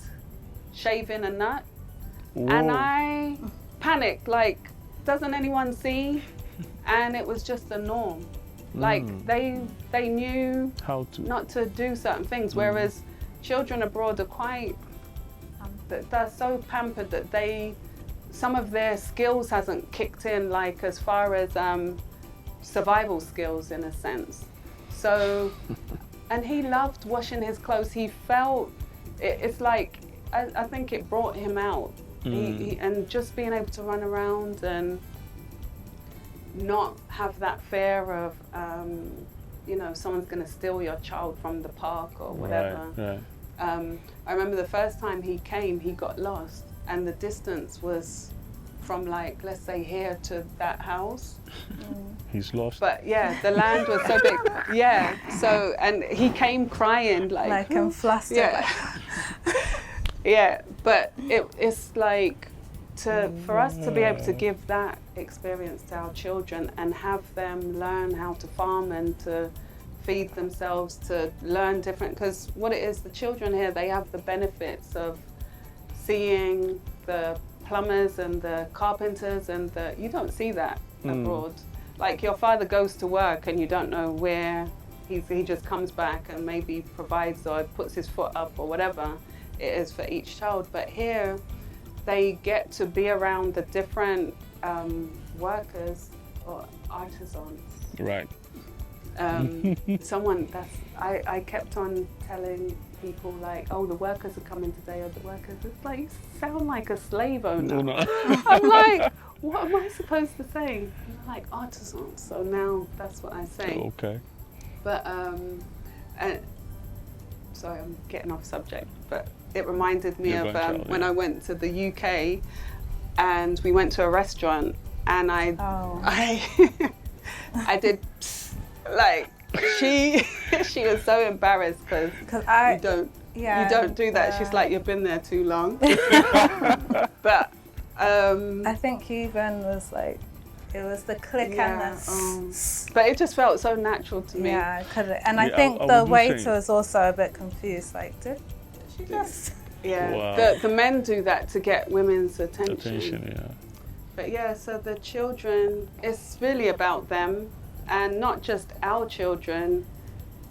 Speaker 1: shaving a nut. Whoa. And I panicked, like, doesn't anyone see? And it was just a norm. Like they knew how to not to do certain things, whereas children abroad are quite, they're so pampered that some of their skills hasn't kicked in, like as far as survival skills in a sense. So, and he loved washing his clothes. He felt, it's like, I think it brought him out. And just being able to run around and not have that fear of, you know, someone's going to steal your child from the park or whatever.
Speaker 4: Right.
Speaker 1: I remember the first time he came, he got lost, and the distance was from, like, let's say here to that house.
Speaker 4: He's lost.
Speaker 1: But yeah, the land was so big. Yeah, so, and he came crying, like
Speaker 2: I'm flustered.
Speaker 1: Yeah. Yeah, but it's like, for us to be able to give that experience to our children and have them learn how to farm and to feed themselves, to learn different, because what it is, the children here, they have the benefits of seeing the plumbers and the carpenters, and you don't see that abroad. Like, your father goes to work and you don't know where he just comes back and maybe provides or puts his foot up or whatever it is for each child. But here they get to be around the different workers or artisans.
Speaker 4: Right.
Speaker 1: I kept on telling people, like, oh, the workers are coming today, or the workers, it's like, you sound like a slave owner.
Speaker 4: No.
Speaker 1: I'm like, what am I supposed to say? And they're like, artisans. So now that's what I say.
Speaker 4: Okay.
Speaker 1: But sorry, I'm getting off subject, but it reminded me of when I went to the UK and we went to a restaurant, and I did, like, she was so embarrassed because you don't do that. She's like, you've been there too long. But
Speaker 2: I think even was like, it was the click and the
Speaker 1: but it just felt so natural to me.
Speaker 2: Yeah, and I think the waiter was also a bit confused, like, did she just?
Speaker 1: Yeah,
Speaker 4: wow.
Speaker 1: The men do that to get women's attention.
Speaker 4: Yeah.
Speaker 1: But yeah, so the children, it's really about them, and not just our children,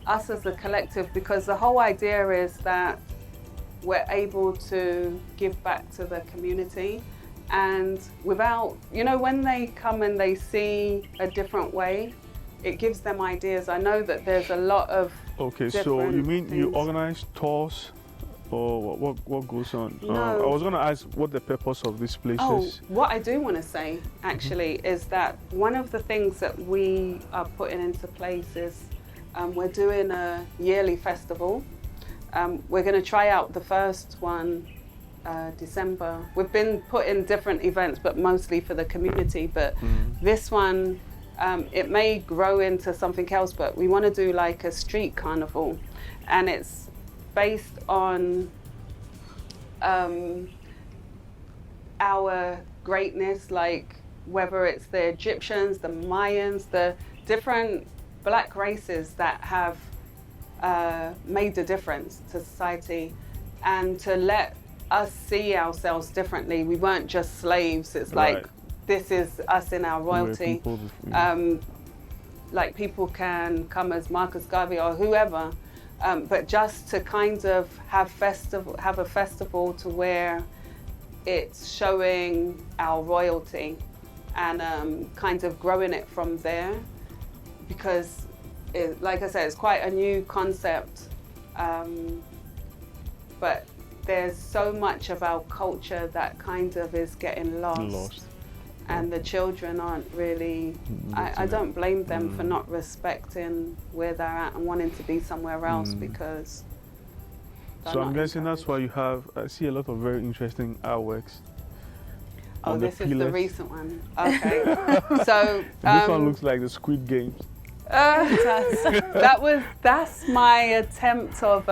Speaker 1: us as a collective, because the whole idea is that we're able to give back to the community. And without, you know, when they come and they see a different way, it gives them ideas. I know that there's a lot of
Speaker 3: so you mean
Speaker 1: things.
Speaker 3: You organize tours, or what goes on?
Speaker 1: No.
Speaker 3: I was going to ask what the purpose of this place is.
Speaker 1: What I do want to say, actually, is that one of the things that we are putting into place is we're doing a yearly festival. We're going to try out the first one December. We've been putting different events, but mostly for the community. But this one, it may grow into something else, but we want to do like a street carnival. And it's based on our greatness, like whether it's the Egyptians, the Mayans, the different black races that have made a difference to society, and to let us see ourselves differently. We weren't just slaves. It's like, this is us in our royalty. Like, people can come as Marcus Garvey or whoever, but just to kind of have a festival to where it's showing our royalty and kind of growing it from there, because like I said, it's quite a new concept, but there's so much of our culture that kind of is getting lost. and the children aren't really, I don't blame them for not respecting where they're at and wanting to be somewhere else because.
Speaker 3: So I'm guessing that's why you have, I see a lot of very interesting artworks.
Speaker 1: Oh, this is the recent one. Okay. So
Speaker 3: this one looks like the Squid Games.
Speaker 1: That's my attempt of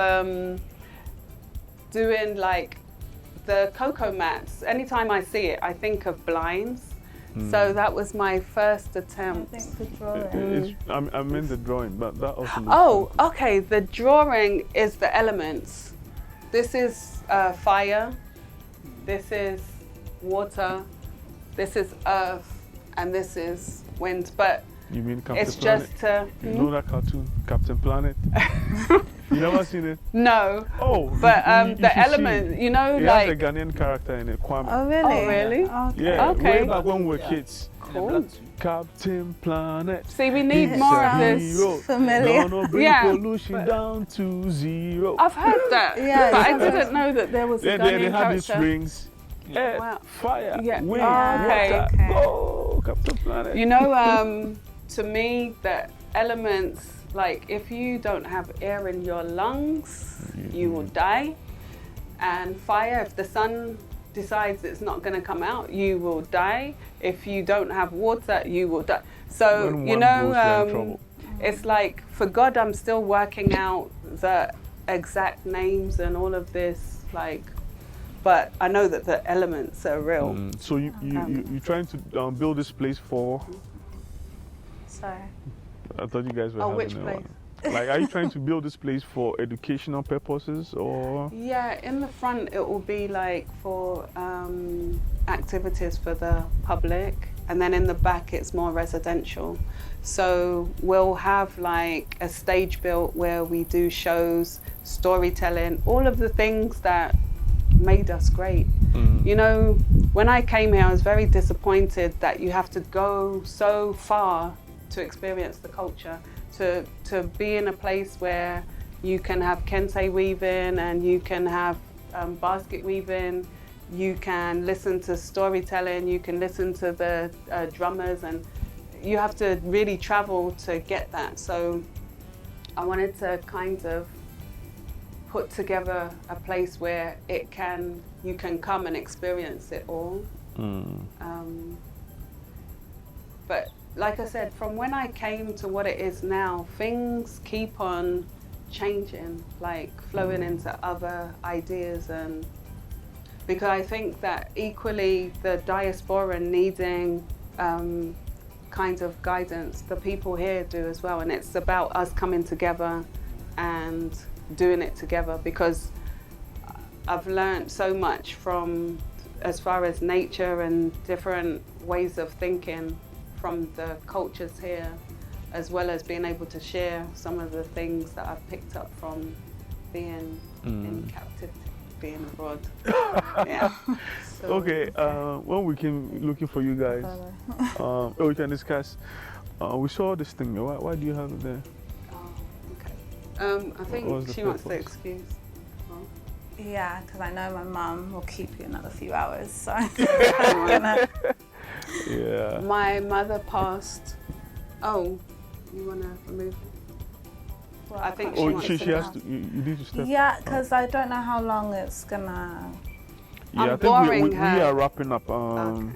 Speaker 1: doing like the cocoa mats. Anytime I see it, I think of blinds. So that was my first attempt.
Speaker 2: I think the drawing.
Speaker 3: I meant the drawing, but that also looks fun.
Speaker 1: Okay. The drawing is the elements. This is fire. This is water. This is earth, and this is wind. But
Speaker 3: you mean Captain
Speaker 1: it's
Speaker 3: Planet?
Speaker 1: just to.
Speaker 3: You know that cartoon, Captain Planet? You never seen it?
Speaker 1: No.
Speaker 3: Oh.
Speaker 1: But the element, you know,
Speaker 3: like. He has a Ghanaian character in it, Kwame.
Speaker 2: Oh really?
Speaker 1: Oh really?
Speaker 2: Okay.
Speaker 3: Yeah.
Speaker 1: Okay.
Speaker 3: Way back when we were kids.
Speaker 1: Cool.
Speaker 3: Captain Planet.
Speaker 1: See, we need more of this.
Speaker 2: Familiar.
Speaker 3: Gonna bring pollution down to zero.
Speaker 1: I've heard that.
Speaker 2: Yeah,
Speaker 1: but I didn't know that there was a Ghanaian
Speaker 3: They had
Speaker 1: character.
Speaker 3: these rings.
Speaker 1: Wow.
Speaker 3: Fire, wind,
Speaker 1: okay.
Speaker 3: water. Oh, Captain Planet.
Speaker 1: You know, to me, the elements, like if you don't have air in your lungs, you will die. And fire, if the sun decides it's not going to come out, you will die. If you don't have water, you will die. So, you know, it's like, for God, I'm still working out the exact names and all of this, like, but I know that the elements are real.
Speaker 3: So you're trying to build this place for?
Speaker 2: Sorry.
Speaker 3: I thought you guys were having
Speaker 1: which place?
Speaker 3: Like, are you trying to build this place for educational purposes or?
Speaker 1: Yeah, in the front it will be like for activities for the public, and then in the back it's more residential. So we'll have like a stage built where we do shows, storytelling, all of the things that made us great. You know, when I came here I was very disappointed that you have to go so far to experience the culture. To be in a place where you can have kente weaving and you can have basket weaving, you can listen to storytelling, you can listen to the drummers, and you have to really travel to get that. So I wanted to kind of put together a place where you can come and experience it all. But like I said, from when I came to what it is now, things keep on changing, like flowing into other ideas, and because I think that equally the diaspora needing kind of guidance, the people here do as well, and it's about us coming together and doing it together, because I've learned so much from as far as nature and different ways of thinking from the cultures here, as well as being able to share some of the things that I've picked up from being in captivity, being abroad. Yeah. So,
Speaker 3: okay, when we came looking for you guys, we can discuss. We saw this thing. Why do you have it there?
Speaker 1: Oh, okay. I think she wants to excuse.
Speaker 2: Yeah, because I know my mum will keep you another few hours, so I'm gonna.
Speaker 3: Yeah.
Speaker 1: My mother passed. Oh, you want to remove it? Well, I think she
Speaker 3: has to. You need to step.
Speaker 2: Yeah, because I don't know how long it's gonna.
Speaker 3: Yeah,
Speaker 1: I'm
Speaker 3: I think
Speaker 1: boring
Speaker 3: we
Speaker 1: her.
Speaker 3: are wrapping up.
Speaker 1: Okay.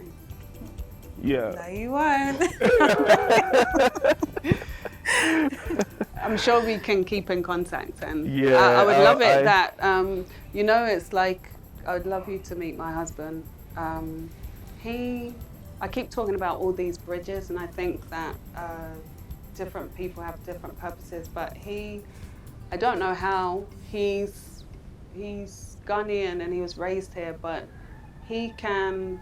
Speaker 3: Yeah.
Speaker 2: No, you won't.
Speaker 1: I'm sure we can keep in contact, and
Speaker 3: yeah,
Speaker 1: I would love it that you know, it's like I would love you to meet my husband. I keep talking about all these bridges, and I think that different people have different purposes, but I don't know how, he's Ghanaian and he was raised here, but he can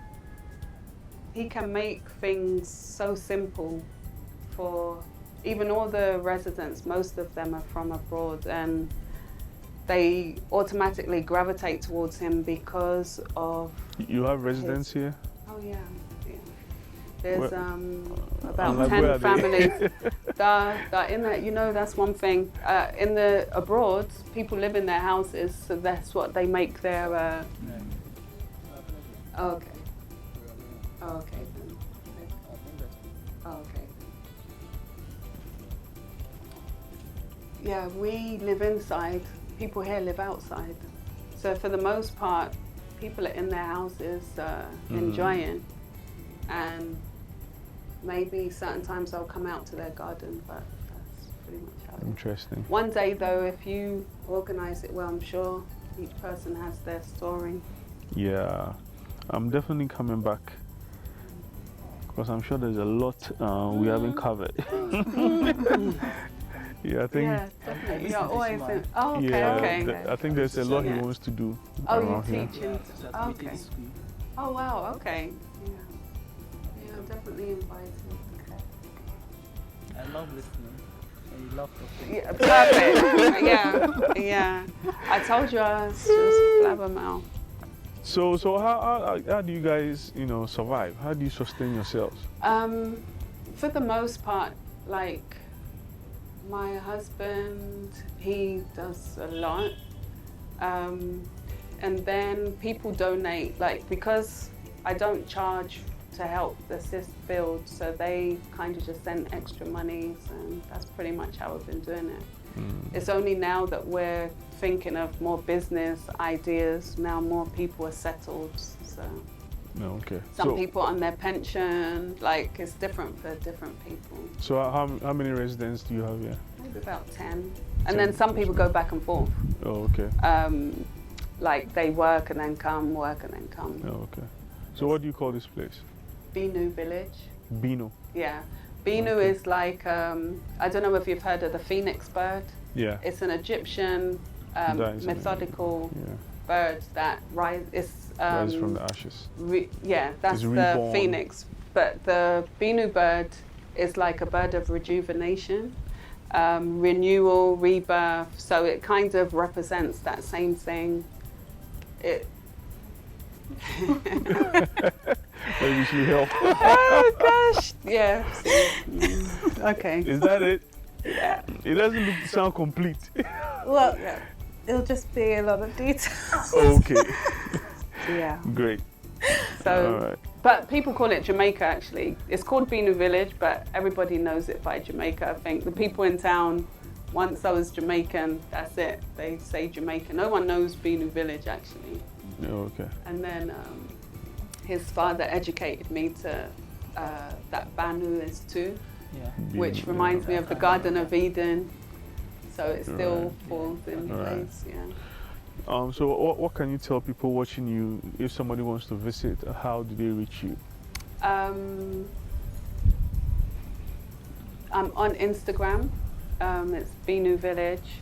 Speaker 1: make things so simple for even all the residents. Most of them are from abroad, and they automatically gravitate towards him because of.
Speaker 3: You have residents here?
Speaker 1: Oh yeah. There's about 10 families that are in that. You know, that's one thing. In the abroad, people live in their houses, so that's what they make their. Okay. Okay. Yeah, we live inside. People here live outside. So for the most part, people are in their houses enjoying. And maybe certain times I'll come out to their garden, but that's pretty much how it is.
Speaker 4: Interesting.
Speaker 1: One day though, if you organize it well, I'm sure each person has their story.
Speaker 4: Yeah, I'm definitely coming back because I'm sure there's a lot we haven't covered. Yeah, I think.
Speaker 1: Yeah, definitely. You're always in. Oh, okay,
Speaker 4: Yeah,
Speaker 1: okay.
Speaker 4: I think there's a lot he wants to do.
Speaker 1: Oh, you
Speaker 4: around here.
Speaker 1: teaching? Okay. Oh, wow, okay. Yeah. Yeah, I'm definitely invited.
Speaker 5: I love listening. And you love talking.
Speaker 1: Yeah, perfect. yeah. I told you I was just blabbermouth.
Speaker 4: So how do you guys, survive? How do you sustain yourselves?
Speaker 1: For the most part, like my husband, he does a lot. And then people donate, like because I don't charge to help assist build, so they kind of just send extra monies, and that's pretty much how we've been doing it. It's only now that we're thinking of more business ideas. Now more people are settled, so
Speaker 4: Okay.
Speaker 1: some people on their pension, like it's different for different people.
Speaker 4: So how many residents do you have here?
Speaker 1: Maybe about 10. And then some people go back and forth.
Speaker 4: Oh, okay.
Speaker 1: Like they work and then come, work and then come.
Speaker 4: Oh, okay. So what do you call this place?
Speaker 1: Binu village.
Speaker 4: Bino.
Speaker 1: Yeah. Binu is like, I don't know if you've heard of the phoenix bird.
Speaker 4: Yeah.
Speaker 1: It's an Egyptian methodical bird that rises
Speaker 4: from the ashes.
Speaker 1: That's the phoenix. But the Binu bird is like a bird of rejuvenation, renewal, rebirth. So it kind of represents that same thing.
Speaker 4: Maybe she help.
Speaker 1: Oh gosh, yeah. Okay.
Speaker 4: Is that it?
Speaker 1: Yeah.
Speaker 4: It doesn't sound complete.
Speaker 2: Well, it'll just be a lot of details.
Speaker 4: Okay.
Speaker 1: Yeah.
Speaker 4: Great.
Speaker 1: So,
Speaker 4: all right.
Speaker 1: but people call it Jamaica actually. It's called Binu Village, but everybody knows it by Jamaica. I think the people in town, once I was Jamaican, that's it. They say Jamaica. No one knows Binu Village actually.
Speaker 4: Oh, okay.
Speaker 1: And then his father educated me to that Banu is too, which reminds me of the Garden of Eden. So it still falls in place. Yeah.
Speaker 4: So what can you tell people watching you if somebody wants to visit? How do they reach you?
Speaker 1: I'm on Instagram. It's Binu Village,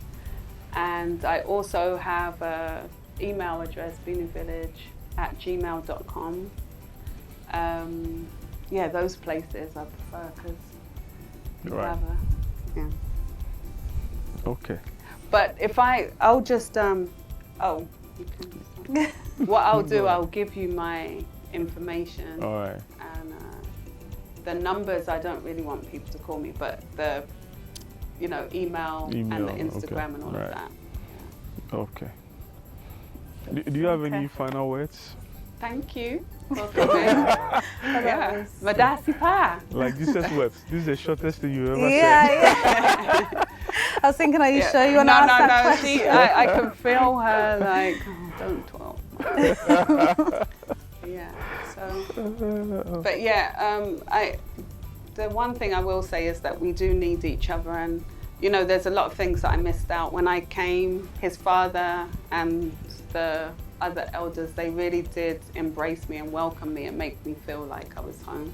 Speaker 1: and I also have an email address, binuvillage@gmail.com. Yeah, those places I prefer because yeah.
Speaker 4: Okay.
Speaker 1: But if I'll just what I'll do, I'll give you my information.
Speaker 4: All right.
Speaker 1: And the numbers, I don't really want people to call me, but the email and the Instagram and all of that.
Speaker 4: Okay. Do you have any final words?
Speaker 1: Thank you for coming. Yeah. Madasi pa.
Speaker 4: Like Jesus wept. This is the shortest thing you ever said.
Speaker 2: Yeah. I was thinking, are you sure you want to ask that question?
Speaker 1: I can feel her like, don't talk. Yeah. So, but yeah, the one thing I will say is that we do need each other, and there's a lot of things that I missed out when I came. His father and the other elders, they really did embrace me and welcome me and make me feel like I was home.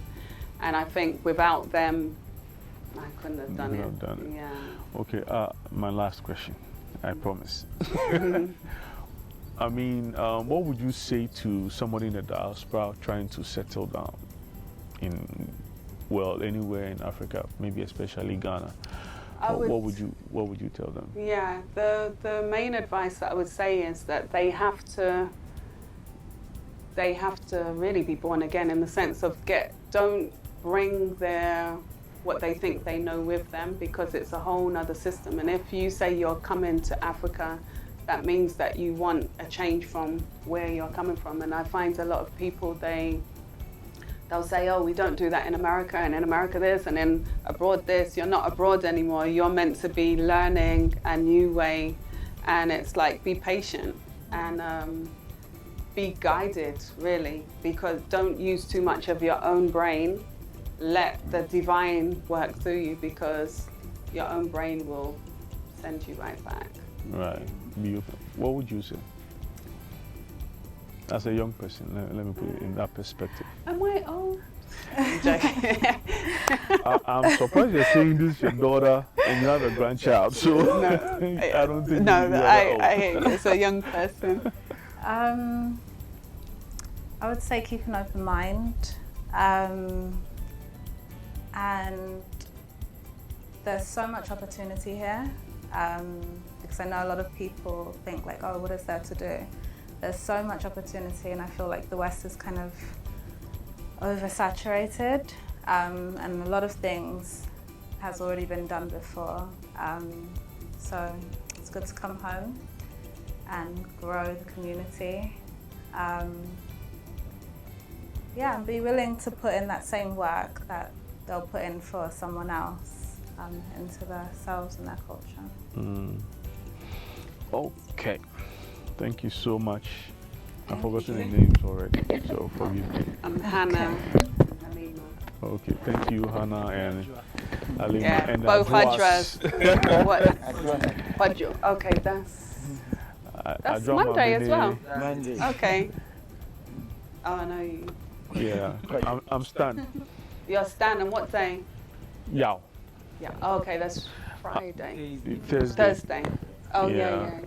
Speaker 1: And I think without them, I couldn't have done it. Yeah.
Speaker 4: Okay, my last question, I promise. I mean, what would you say to somebody in the diaspora trying to settle down anywhere in Africa, maybe especially Ghana? What would you tell them?
Speaker 1: Yeah, the main advice that I would say is that they have to really be born again, in the sense of don't bring what they think they know with them, because it's a whole nother system. And if you say you're coming to Africa, that means that you want a change from where you're coming from. And I find a lot of people, they they'll say, oh, we don't do that in America, and in America this, and in abroad this. You're not abroad anymore. You're meant to be learning a new way. And it's like, be patient and be guided, really, because don't use too much of your own brain. Let the divine work through you, because your own brain will send you right back.
Speaker 4: Right. Beautiful. What would you say? As a young person, let me put it in that perspective.
Speaker 1: Am I old? I'm joking.
Speaker 4: I'm surprised you're saying this to your daughter and you have a grandchild, so
Speaker 1: no,
Speaker 4: I don't think
Speaker 1: no,
Speaker 4: you're
Speaker 1: I hear you. It's a young person.
Speaker 2: I would say keep an open mind. And there's so much opportunity here, because I know a lot of people think like, oh, what is there to do? There's so much opportunity, and I feel like the West is kind of oversaturated, and a lot of things has already been done before. So it's good to come home and grow the community. Yeah, and be willing to put in that same work that they'll put in for someone else, into themselves and their culture.
Speaker 4: Okay, thank you so much. I've forgotten the names already, so forgive me.
Speaker 1: I'm Hannah.
Speaker 4: Okay, thank you, Hannah and Alima.
Speaker 1: Yeah,
Speaker 4: and
Speaker 1: both
Speaker 4: Adwas.
Speaker 1: address. What? Okay, that's Monday as well.
Speaker 5: Monday.
Speaker 1: Okay. Oh, I know you.
Speaker 4: Yeah, I'm Stan.
Speaker 1: You're Stan, and what day?
Speaker 4: Yao.
Speaker 1: Yeah. Oh, okay, that's Friday.
Speaker 4: Thursday.
Speaker 1: Oh, yeah.